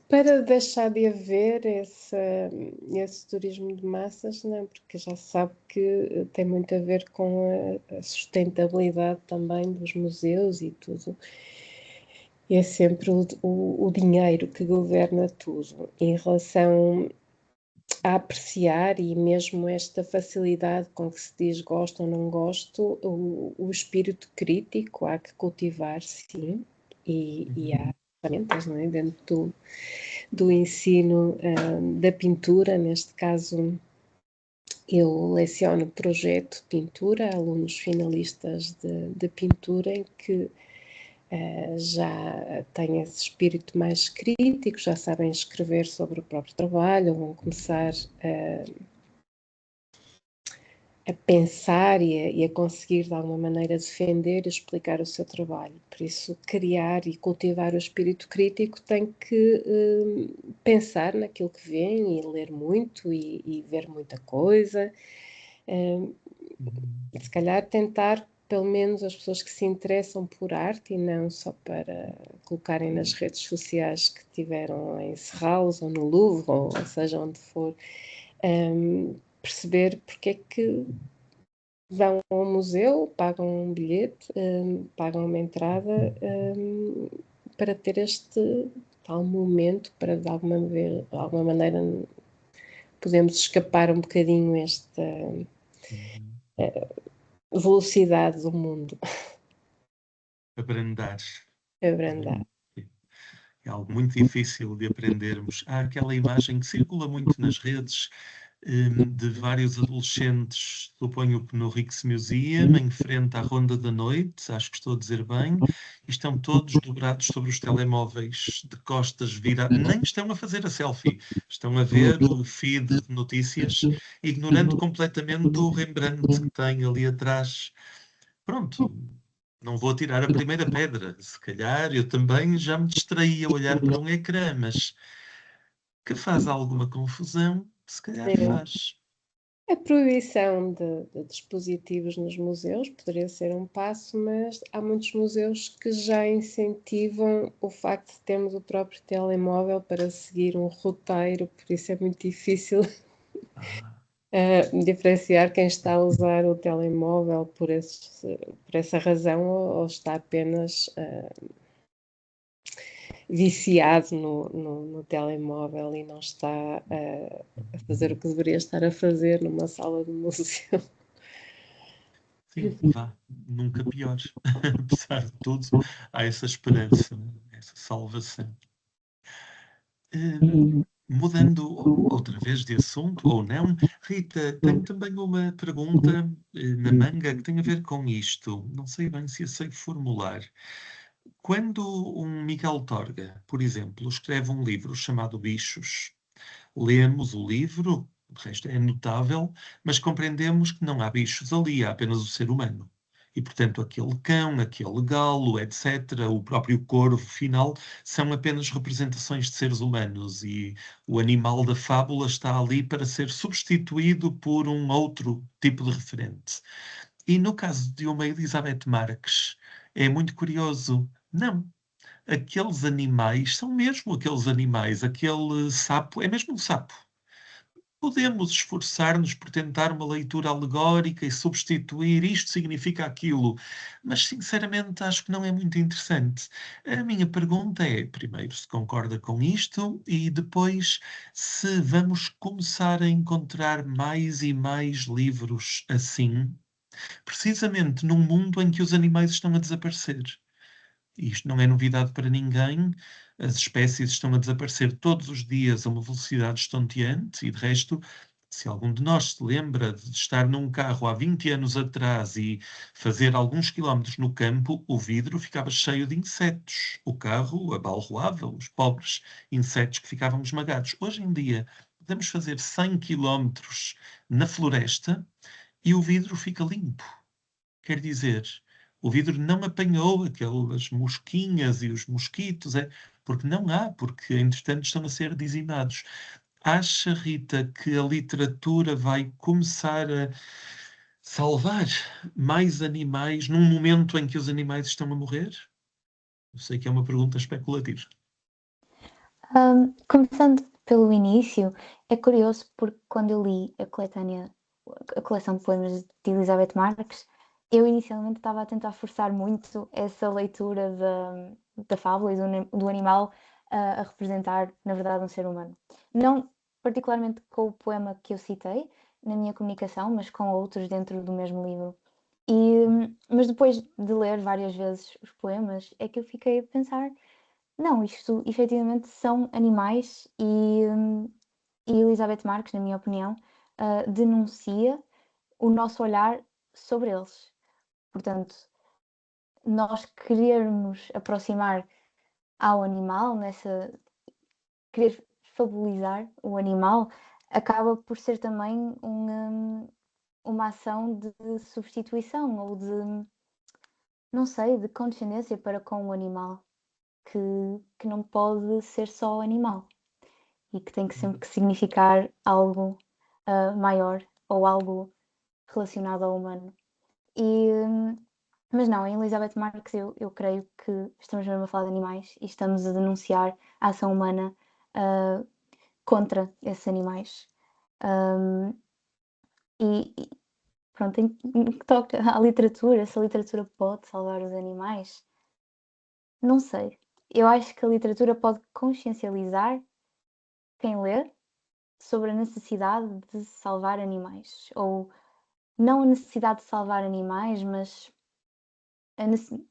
Para deixar de haver esse turismo de massas, não, porque já se sabe que tem muito a ver com a sustentabilidade também dos museus e tudo. E é sempre o dinheiro que governa tudo. Em relação a apreciar e mesmo esta facilidade com que se diz gosto ou não gosto, o espírito crítico há que cultivar, sim, e há ferramentas, não é? Dentro do ensino da pintura, neste caso eu leciono projeto de pintura, alunos finalistas de pintura em que já têm esse espírito mais crítico, já sabem escrever sobre o próprio trabalho, vão começar a pensar e a conseguir de alguma maneira defender e explicar o seu trabalho. Por isso, criar e cultivar o espírito crítico tem que pensar naquilo que vem e ler muito e ver muita coisa. Se calhar tentar, pelo menos as pessoas que se interessam por arte e não só para colocarem nas redes sociais que tiveram em Serralves ou no Louvre, ou seja, onde for, perceber porque é que vão ao museu, pagam um bilhete, pagam uma entrada para ter este tal momento, para de alguma maneira podemos escapar um bocadinho esta velocidade do mundo. Abrandar. Abrandar. É algo muito difícil de aprendermos. Há aquela imagem que circula muito nas redes de vários adolescentes, suponho que no Rijksmuseum, em frente à Ronda da Noite, acho que estou a dizer bem, e estão todos dobrados sobre os telemóveis, de costas viradas, nem estão a fazer a selfie, estão a ver o feed de notícias, ignorando completamente o Rembrandt que tem ali atrás. Pronto, não vou tirar a primeira pedra. Se calhar eu também já me distraí a olhar para um ecrã, mas que faz alguma confusão, se calhar faz. A proibição de dispositivos nos museus poderia ser um passo, mas há muitos museus que já incentivam o facto de termos o próprio telemóvel para seguir um roteiro, por isso é muito difícil diferenciar quem está a usar o telemóvel por essa razão ou está apenas viciado no telemóvel e não está a fazer o que deveria estar a fazer numa sala de museu. Sim, vá, nunca pior. Apesar de tudo, há essa esperança, essa salvação. Mudando outra vez de assunto, ou não, Rita, tenho também uma pergunta na manga que tem a ver com isto. Não sei bem se a sei formular. Quando um Miguel Torga, por exemplo, escreve um livro chamado Bichos, lemos o livro, o resto é notável, mas compreendemos que não há bichos ali, há apenas o ser humano. E, portanto, aquele cão, aquele galo, etc., o próprio corvo final, são apenas representações de seres humanos e o animal da fábula está ali para ser substituído por um outro tipo de referente. E no caso de uma Elizabeth Marques, é muito curioso. Não, aqueles animais são mesmo aqueles animais. Aquele sapo é mesmo um sapo. Podemos esforçar-nos por tentar uma leitura alegórica e substituir isto significa aquilo, mas sinceramente acho que não é muito interessante. A minha pergunta é, primeiro, se concorda com isto e depois se vamos começar a encontrar mais e mais livros assim, Precisamente num mundo em que os animais estão a desaparecer. Isto não é novidade para ninguém, as espécies estão a desaparecer todos os dias a uma velocidade estonteante e, de resto, se algum de nós se lembra de estar num carro há 20 anos atrás e fazer alguns quilómetros no campo, o vidro ficava cheio de insetos. O carro abalroava os pobres insetos que ficavam esmagados. Hoje em dia, podemos fazer 100 quilómetros na floresta e o vidro fica limpo. Quer dizer, o vidro não apanhou aquelas mosquinhas e os mosquitos, porque não há, porque entretanto estão a ser dizimados. Acha, Rita, que a literatura vai começar a salvar mais animais num momento em que os animais estão a morrer? Eu sei que é uma pergunta especulativa. Começando pelo início, é curioso porque quando eu li a coleção de poemas de Elizabeth Marques, eu inicialmente estava a tentar forçar muito essa leitura da fábula e do animal a representar, na verdade, um ser humano. Não particularmente com o poema que eu citei na minha comunicação, mas com outros dentro do mesmo livro. Mas depois de ler várias vezes os poemas, é que eu fiquei a pensar: não, isto efetivamente são animais e Elizabeth Marques, na minha opinião, denuncia o nosso olhar sobre eles. Portanto, nós querermos aproximar ao animal, querer fabulizar o animal, acaba por ser também uma ação de substituição ou de, não sei, de condescendência para com o animal, que não pode ser só animal e que tem que sempre que significar algo maior ou algo relacionado ao humano. Mas não, em Elizabeth Marques eu creio que estamos mesmo a falar de animais e estamos a denunciar a ação humana contra esses animais. E pronto, no que toca à literatura, se a literatura pode salvar os animais, não sei. Eu acho que a literatura pode consciencializar quem lê sobre a necessidade de salvar animais. Ou não a necessidade de salvar animais, mas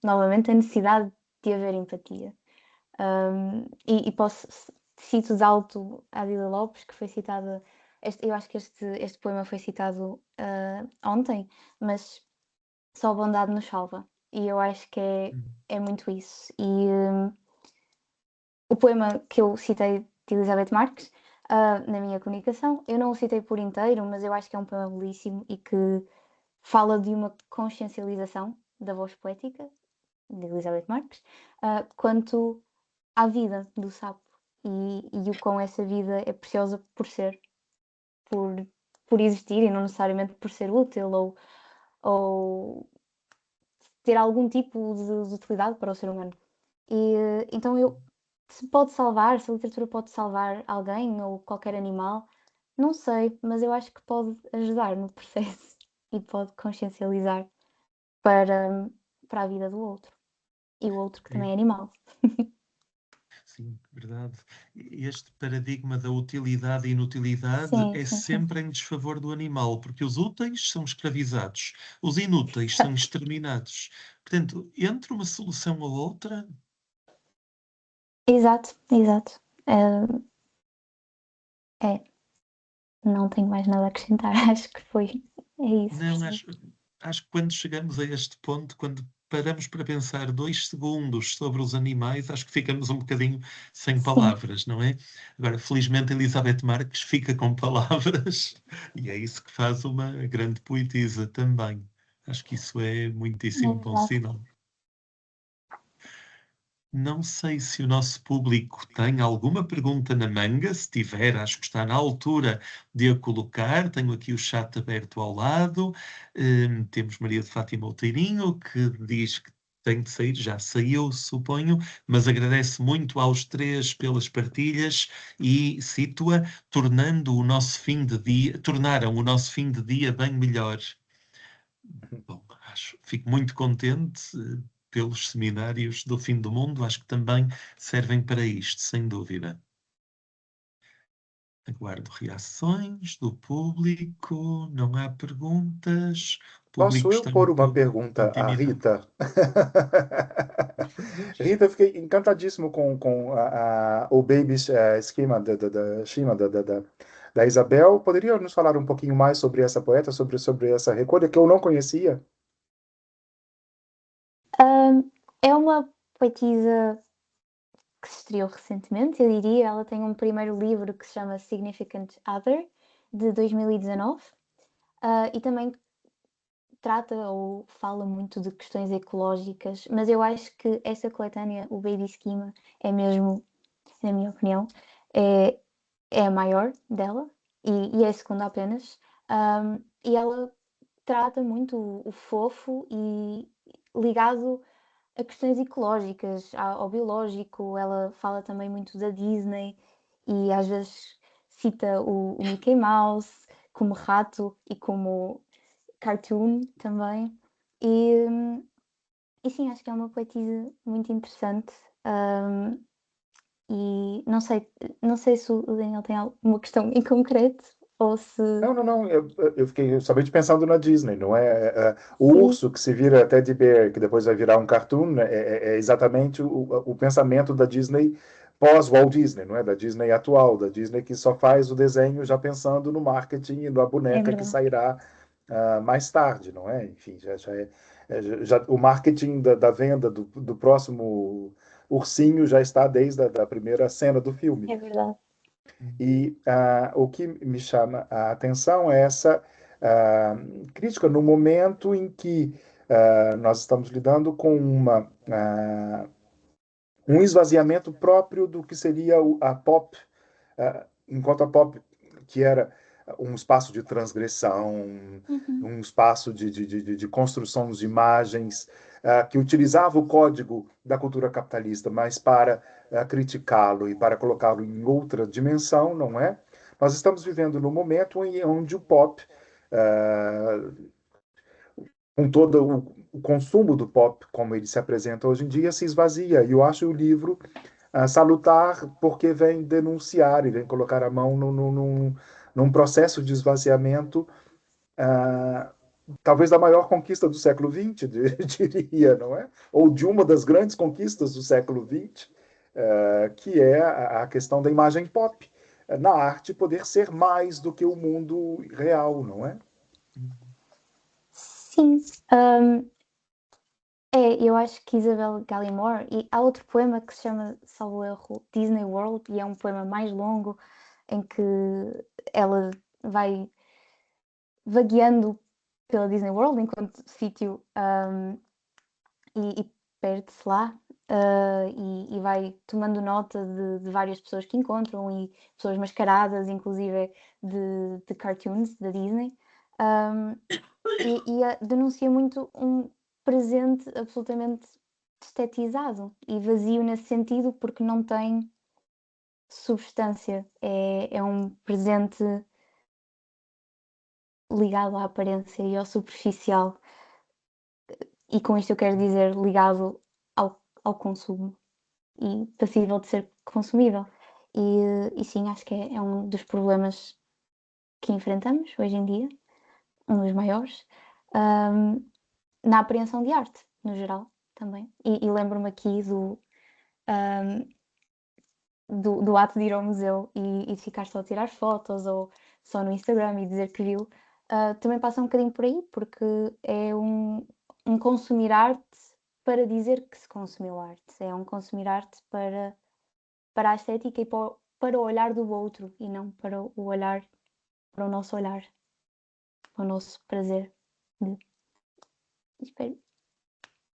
novamente a necessidade de haver empatia. Cito de alto a Adília Lopes, que foi citada. Eu acho que este poema foi citado ontem, mas só a bondade nos salva. E eu acho que é muito isso. O poema que eu citei de Elizabeth Marques, na minha comunicação, eu não o citei por inteiro, mas eu acho que é um poema belíssimo e que fala de uma consciencialização da voz poética de Elizabeth Marques quanto à vida do sapo e o quão essa vida é preciosa por existir e não necessariamente por ser útil ou ter algum tipo de utilidade para o ser humano. Então se a literatura pode salvar alguém ou qualquer animal, não sei, mas eu acho que pode ajudar no processo e pode consciencializar para a vida do outro. E o outro que também é animal. Sim, verdade. Este paradigma da utilidade e inutilidade Sim, é sim, sempre em desfavor do animal, porque os úteis são escravizados, os inúteis são exterminados. Portanto, entre uma solução ou outra. Exato, exato. Não tenho mais nada a acrescentar, acho que é isso. Não, acho que quando chegamos a este ponto, quando paramos para pensar 2 segundos sobre os animais, acho que ficamos um bocadinho sem palavras, não é? Agora, felizmente, Elizabeth Marques fica com palavras e é isso que faz uma grande poetisa também. Acho que isso é muitíssimo bom sinal. Não sei se o nosso público tem alguma pergunta na manga. Se tiver, acho que está na altura de a colocar. Tenho aqui o chat aberto ao lado. Temos Maria de Fátima Outeirinho, que diz que tem de sair, já saiu, suponho, mas agradece muito aos 3 pelas partilhas e cito-a, tornaram o nosso fim de dia bem melhor. Bom, fico muito contente pelos seminários do fim do mundo, acho que também servem para isto, sem dúvida. Aguardo reações do público. Não há perguntas. O público Posso eu está pôr um uma pouco pergunta à intimidado. Rita? Rita, eu fiquei encantadíssimo com o Baby Schema Schema da Isabel. Poderia nos falar um pouquinho mais sobre essa poeta, sobre essa recolha que eu não conhecia? É uma poetisa que se estreou recentemente, eu diria. Ela tem um primeiro livro que se chama Significant Other, de 2019, e também trata ou fala muito de questões ecológicas, mas eu acho que essa coletânea, o Baby Schema, é mesmo, na minha opinião, é a maior dela e é a segunda apenas. E ela trata muito o fofo e ligado a questões ecológicas, ao biológico. Ela fala também muito da Disney e às vezes cita o Mickey Mouse como rato e como cartoon também. E sim, acho que é uma poetisa muito interessante. E não sei se o Daniel tem alguma questão em concreto ou se. Não. Eu fiquei somente pensando na Disney, não é? O Sim, urso que se vira Teddy Bear, que depois vai virar um cartoon, né, é exatamente o pensamento da Disney pós-Walt Disney, não é? Da Disney atual, da Disney que só faz o desenho já pensando no marketing e na é boneca que verdade. sairá mais tarde, não é? Enfim, o marketing da venda do próximo ursinho já está desde a primeira cena do filme. É verdade. E o que me chama a atenção é essa crítica no momento em que nós estamos lidando com um esvaziamento próprio do que seria a pop, enquanto a pop, que era um espaço de transgressão, Uhum. um espaço de construção de imagens, que utilizava o código da cultura capitalista, mas para criticá-lo e para colocá-lo em outra dimensão, não é? Nós estamos vivendo num momento onde o pop, com todo o consumo do pop, como ele se apresenta hoje em dia, se esvazia. E eu acho o livro salutar porque vem denunciar e vem colocar a mão num processo de esvaziamento, talvez da maior conquista do século XX, diria, não é? Ou de uma das grandes conquistas do século XX, que é a questão da imagem pop. Na arte poder ser mais do que o mundo real, não é? Sim. Eu acho que Isabel Gallimore, e há outro poema que se chama, salvo erro, Disney World, e é um poema mais longo, em que ela vai vagueando pela Disney World enquanto sítio, e perde-se lá, e vai tomando nota de várias pessoas que encontram e pessoas mascaradas, inclusive de cartoons da Disney, e denuncia muito um presente absolutamente estetizado e vazio nesse sentido, porque não tem substância. É um presente ligado à aparência e ao superficial. E com isto eu quero dizer ligado ao consumo e passível de ser consumível. E sim, acho que é um dos problemas que enfrentamos hoje em dia, um dos maiores, na apreensão de arte, no geral, também. E lembro-me aqui do ato de ir ao museu e de ficar só a tirar fotos ou só no Instagram e dizer que viu. Também passa um bocadinho por aí, porque é um consumir arte para dizer que se consumiu arte. É um consumir arte para a estética e para o olhar do outro e não para o olhar, para o nosso olhar, para o nosso prazer. Espero.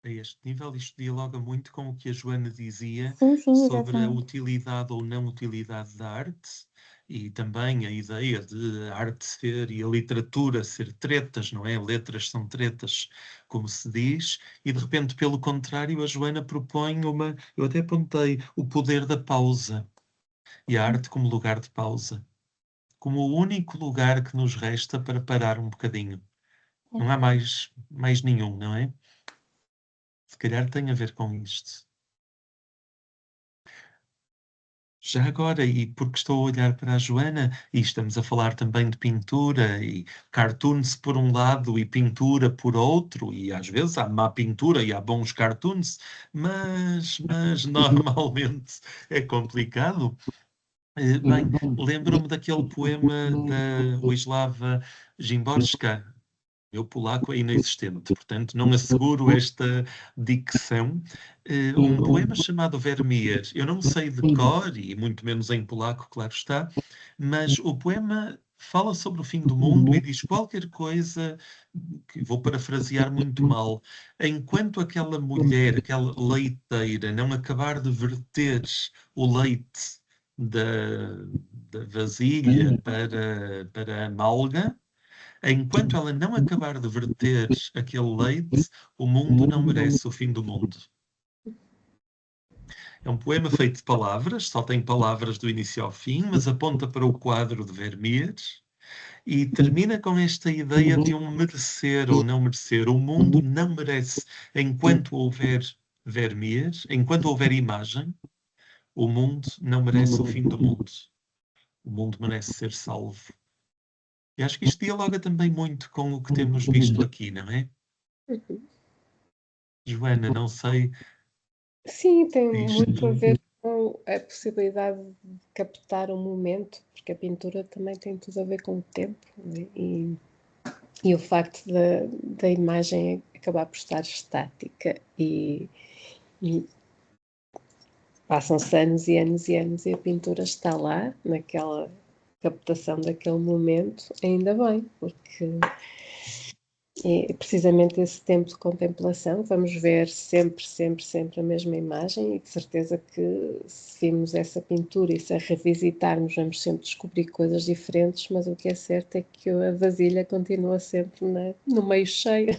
A este nível, isto dialoga muito com o que a Joana dizia Sim, sobre a exatamente. utilidade ou não utilidade da arte e também a ideia de a arte ser e a literatura ser tretas, não é? Letras são tretas, como se diz, e de repente, pelo contrário, a Joana propõe uma. Eu até apontei o poder da pausa e a arte como lugar de pausa, como o único lugar que nos resta para parar um bocadinho. Não há mais nenhum, não é? Se calhar tem a ver com isto. Já agora, e porque estou a olhar para a Joana, e estamos a falar também de pintura, e cartoons por um lado e pintura por outro, e às vezes há má pintura e há bons cartoons, mas normalmente é complicado. Bem, lembro-me daquele poema da Wisława Szymborska. Meu polaco é inexistente, portanto não asseguro esta dicção. Um poema chamado Vermeer. Eu não sei de cor, e muito menos em polaco, claro está, mas o poema fala sobre o fim do mundo e diz qualquer coisa, que vou parafrasear muito mal. Enquanto aquela mulher, aquela leiteira, não acabar de verter o leite da, da vasilha para a malga, enquanto ela não acabar de verter aquele leite, o mundo não merece o fim do mundo. É um poema feito de palavras, só tem palavras do início ao fim, mas aponta para o quadro de Vermeer e termina com esta ideia de um merecer ou não merecer. O mundo não merece, enquanto houver Vermeer, enquanto houver imagem, o mundo não merece o fim do mundo. O mundo merece ser salvo. E acho que isto dialoga também muito com o que temos visto aqui, não é? Joana, não sei. Sim, tem Diz. muito a ver com a possibilidade de captar o momento, porque a pintura também tem tudo a ver com o tempo, né? E o facto da imagem acabar por estar estática e passam-se anos e anos e anos e a pintura está lá, naquela captação daquele momento, ainda bem, porque é precisamente esse tempo de contemplação, vamos ver sempre, sempre, sempre a mesma imagem e de certeza que se vimos essa pintura e se a revisitarmos vamos sempre descobrir coisas diferentes, mas o que é certo é que a vasilha continua sempre no meio cheio.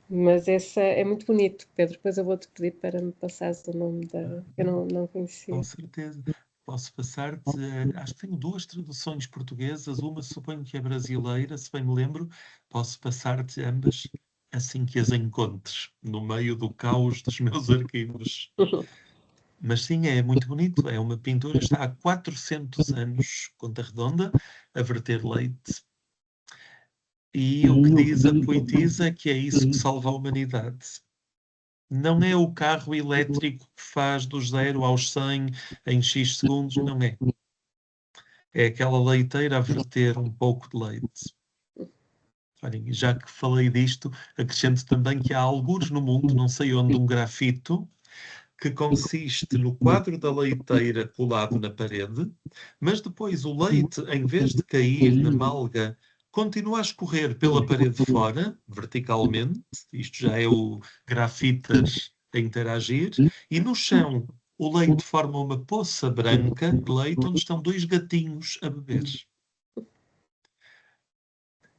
Mas essa é muito bonito, Pedro, depois eu vou-te pedir para me passares o nome da... eu não conhecia. Com certeza. Posso passar-te. Acho que tenho duas traduções portuguesas, uma suponho que é brasileira, se bem me lembro. Posso passar-te ambas assim que as encontres, no meio do caos dos meus arquivos. Mas sim, é muito bonito. É uma pintura, está há 400 anos, conta redonda, a verter leite. E o que diz a poetisa é que é isso que salva a humanidade. Não é o carro elétrico que faz do 0 aos 100 em X segundos, não é. É aquela leiteira a verter um pouco de leite. Olhem, já que falei disto, acrescento também que há algures no mundo, não sei onde, um grafito que consiste no quadro da leiteira colado na parede, mas depois o leite, em vez de cair na malga, continua a escorrer pela parede fora, verticalmente. Isto já é o grafitas a interagir. E no chão, o leite forma uma poça branca de leite onde estão dois gatinhos a beber.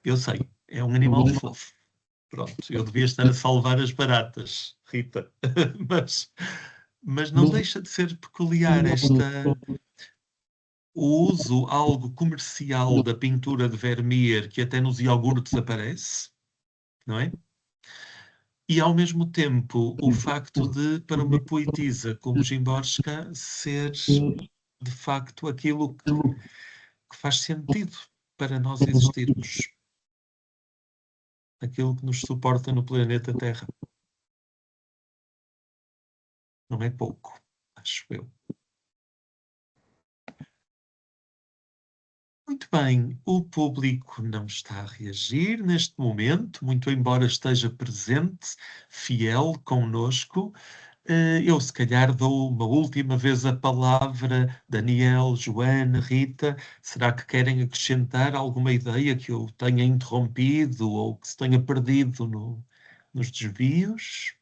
Eu sei, é um animal fofo. Pronto, eu devia estar a salvar as baratas, Rita. mas não deixa de ser peculiar o uso algo comercial da pintura de Vermeer, que até nos iogurtes aparece, não é? E ao mesmo tempo o facto de, para uma poetisa como Szymborska, ser de facto aquilo que faz sentido para nós existirmos, aquilo que nos suporta no planeta Terra. Não é pouco, acho eu. Muito bem, o público não está a reagir neste momento, muito embora esteja presente, fiel connosco. Eu, se calhar, dou uma última vez a palavra, Daniel, Joana, Rita. Será que querem acrescentar alguma ideia que eu tenha interrompido ou que se tenha perdido nos desvios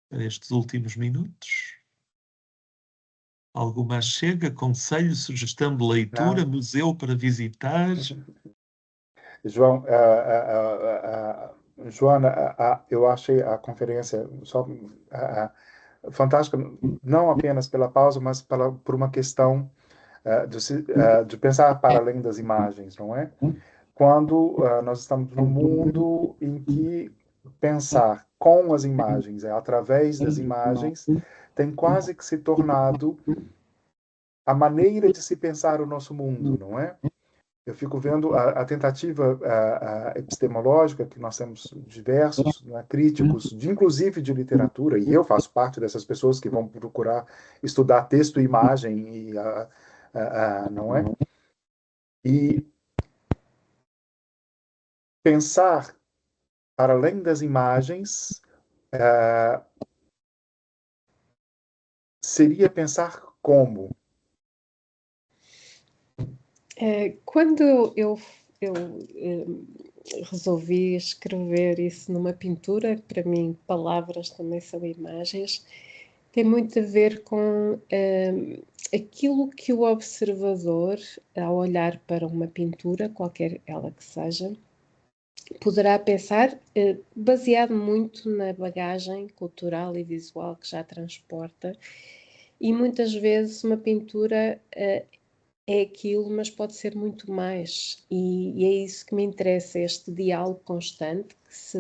para estes últimos minutos? Alguma chega, conselho, sugestão de leitura, Não. museu para visitar? João, Joana, eu achei a conferência só fantástica, não apenas pela pausa, mas por uma questão de pensar para além das imagens, não é? Quando nós estamos num mundo em que pensar com as imagens, através das imagens, tem quase que se tornado a maneira de se pensar o nosso mundo, não é? Eu fico vendo a tentativa epistemológica, que nós temos diversos, né, críticos, inclusive de literatura, e eu faço parte dessas pessoas que vão procurar estudar texto e imagem, não é? E pensar para além das imagens seria pensar como? Quando eu resolvi escrever isso numa pintura, para mim palavras também são imagens, tem muito a ver com aquilo que o observador, ao olhar para uma pintura, qualquer ela que seja, poderá pensar, baseado muito na bagagem cultural e visual que já transporta, e muitas vezes uma pintura é aquilo, mas pode ser muito mais, e é isso que me interessa, este diálogo constante que se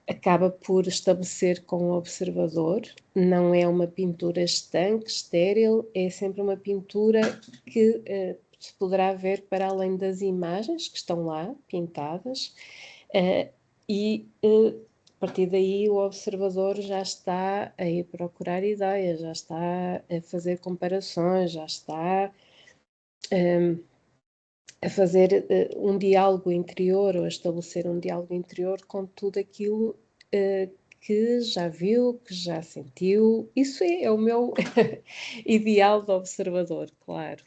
acaba por estabelecer com o observador. Não é uma pintura estanque, estéril, é sempre uma pintura que se poderá ver para além das imagens que estão lá, pintadas, e a partir daí o observador já está a ir procurar ideias, já está a fazer comparações, já está a fazer um diálogo interior, ou a estabelecer um diálogo interior com tudo aquilo que já viu, que já sentiu. Isso é o meu ideal de observador, claro.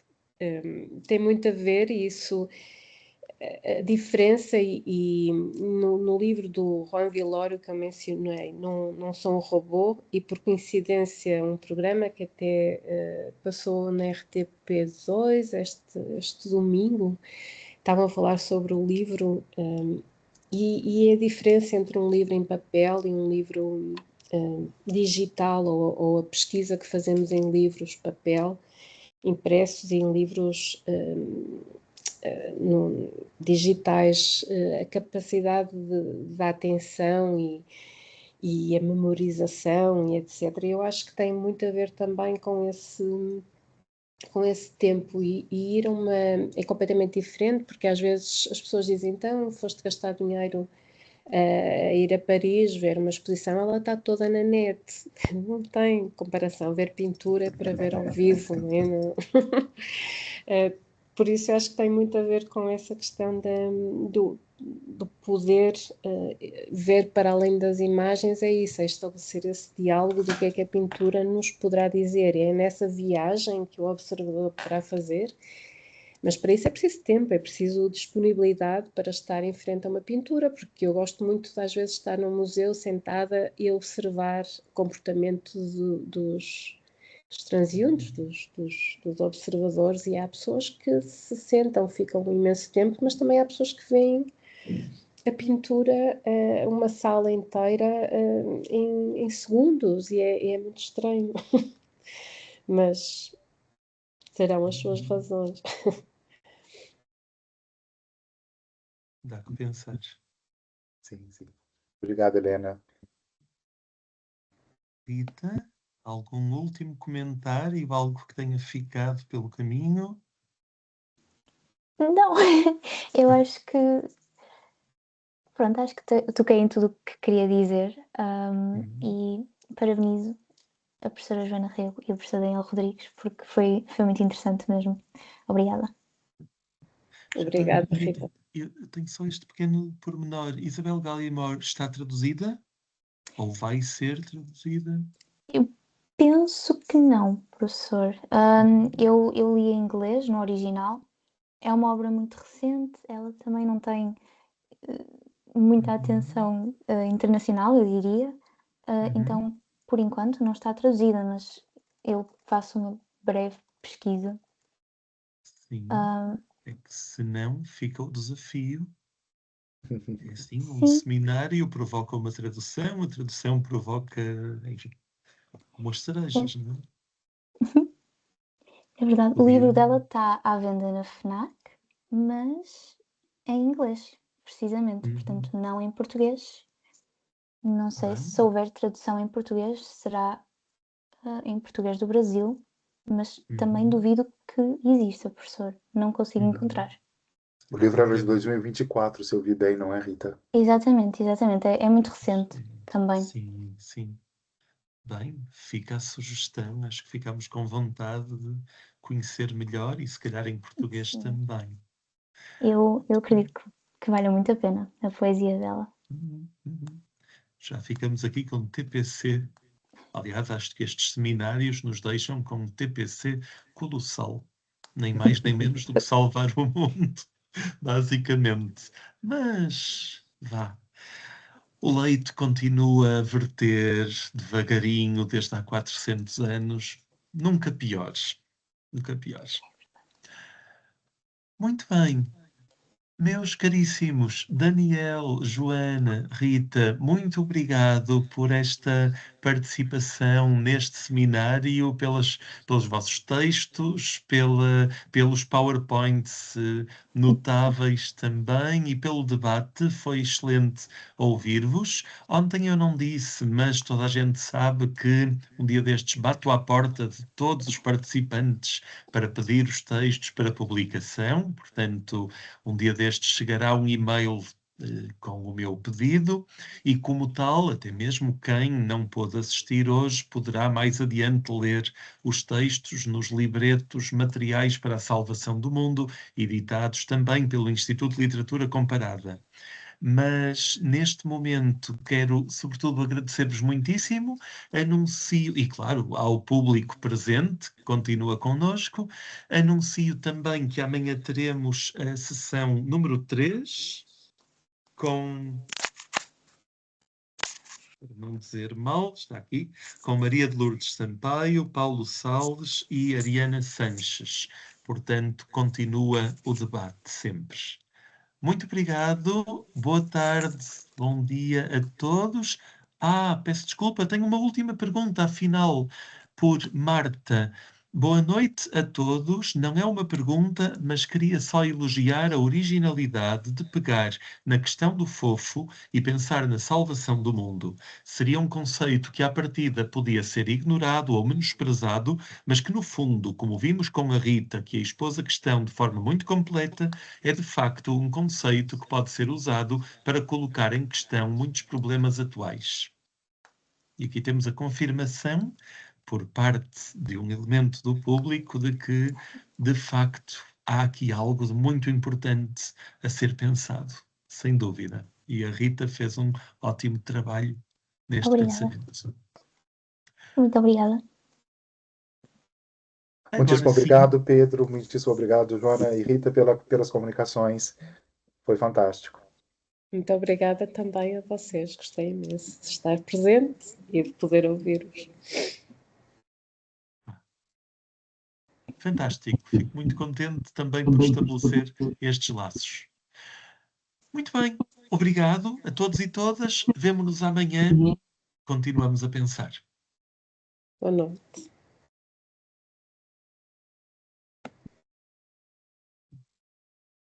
Tem muito a ver isso, a diferença, e no livro do Juan Villoro que eu mencionei, não sou um robô, e por coincidência um programa que até passou na RTP2 este domingo, estavam a falar sobre o livro, e a diferença entre um livro em papel e um livro digital, ou a pesquisa que fazemos em livros papel, impressos, e em livros digitais, a capacidade de atenção e a memorização e etc. Eu acho que tem muito a ver também com esse tempo, e ir a uma... é completamente diferente, porque às vezes as pessoas dizem, então foste gastar dinheiro a ir a Paris ver uma exposição, ela está toda na net, não tem comparação, ver pintura para ver ao vivo, não é? Não. Por isso eu acho que tem muito a ver com essa questão do poder ver para além das imagens, é isso, é estabelecer esse diálogo do que a pintura nos poderá dizer, é nessa viagem que o observador poderá fazer, mas para isso é preciso tempo, é preciso disponibilidade para estar em frente a uma pintura, porque eu gosto muito de, às vezes, estar num museu sentada e observar o comportamento dos transeuntes, dos observadores, e há pessoas que se sentam, ficam um imenso tempo, mas também há pessoas que veem a pintura, uma sala inteira, em segundos, e é muito estranho. Mas serão as suas razões. Dá que pensar. Sim, sim. Obrigado, Helena. Rita, algum último comentário, algo que tenha ficado pelo caminho? Não, eu acho que pronto, acho que toquei em tudo o que queria dizer, e parabenizo a professora Joana Rego e o professor Daniel Rodrigues, porque foi muito interessante mesmo. Obrigada. Obrigada, Rita. Eu tenho só este pequeno pormenor. Isabel Gallimore está traduzida? Ou vai ser traduzida? Eu penso que não, professor. Eu li em inglês, no original. É uma obra muito recente, ela também não tem muita atenção internacional, eu diria. Então, por enquanto, não está traduzida, mas eu faço uma breve pesquisa. Sim. É que senão fica o desafio. É assim, um Sim. seminário provoca uma tradução, a tradução provoca, enfim, umas cerejas, não é? É verdade, o livro dela está à venda na FNAC, mas em inglês, precisamente, portanto, não em português. Não sei se houver tradução em português, será em português do Brasil, mas também duvido que exista, professor. Não consigo encontrar. O livro era de 2024, se eu vi bem, não é, Rita? Exatamente. É muito recente também. Sim, sim. Bem, fica a sugestão. Acho que ficamos com vontade de conhecer melhor e se calhar em português também. Eu acredito que vale muito a pena a poesia dela. Já ficamos aqui com TPC. Aliás, acho que estes seminários nos deixam com um TPC colossal. Nem mais nem menos do que salvar o mundo, basicamente. Mas, vá. O leite continua a verter devagarinho desde há 400 anos. Nunca piores. Nunca piores. Muito bem. Meus caríssimos Daniel, Joana, Rita, muito obrigado por esta participação neste seminário, pelos vossos textos, pelos PowerPoints notáveis também e pelo debate. Foi excelente ouvir-vos. Ontem eu não disse, mas toda a gente sabe que um dia destes bato à porta de todos os participantes para pedir os textos para publicação. Portanto, um dia destes chegará um e-mail com o meu pedido e, como tal, até mesmo quem não pôde assistir hoje poderá mais adiante ler os textos nos libretos Materiais para a Salvação do Mundo, editados também pelo Instituto de Literatura Comparada. Mas neste momento quero sobretudo agradecer-vos muitíssimo, anuncio, e claro, ao público presente que continua connosco, anuncio também que amanhã teremos a sessão número 3, com, para não dizer mal, está aqui, com Maria de Lourdes Sampaio, Paulo Salles e Ariana Sanches. Portanto, continua o debate sempre. Muito obrigado, boa tarde, bom dia a todos. Peço desculpa, tenho uma última pergunta, afinal, por Marta. Boa noite a todos. Não é uma pergunta, mas queria só elogiar a originalidade de pegar na questão do fofo e pensar na salvação do mundo. Seria um conceito que à partida podia ser ignorado ou menosprezado, mas que no fundo, como vimos com a Rita, que expôs a questão de forma muito completa, é de facto um conceito que pode ser usado para colocar em questão muitos problemas atuais. E aqui temos a confirmação, por parte de um elemento do público, de que, de facto, há aqui algo de muito importante a ser pensado, sem dúvida. E a Rita fez um ótimo trabalho neste pensamento. Muito obrigada. Muitíssimo obrigado, Pedro. Muitíssimo obrigado, Joana e Rita, pelas comunicações. Foi fantástico. Muito obrigada também a vocês. Gostei imenso de estar presente e de poder ouvir-vos. Fantástico. Fico muito contente também por estabelecer estes laços. Muito bem. Obrigado a todos e todas. Vemo-nos amanhã. Continuamos a pensar. Boa noite.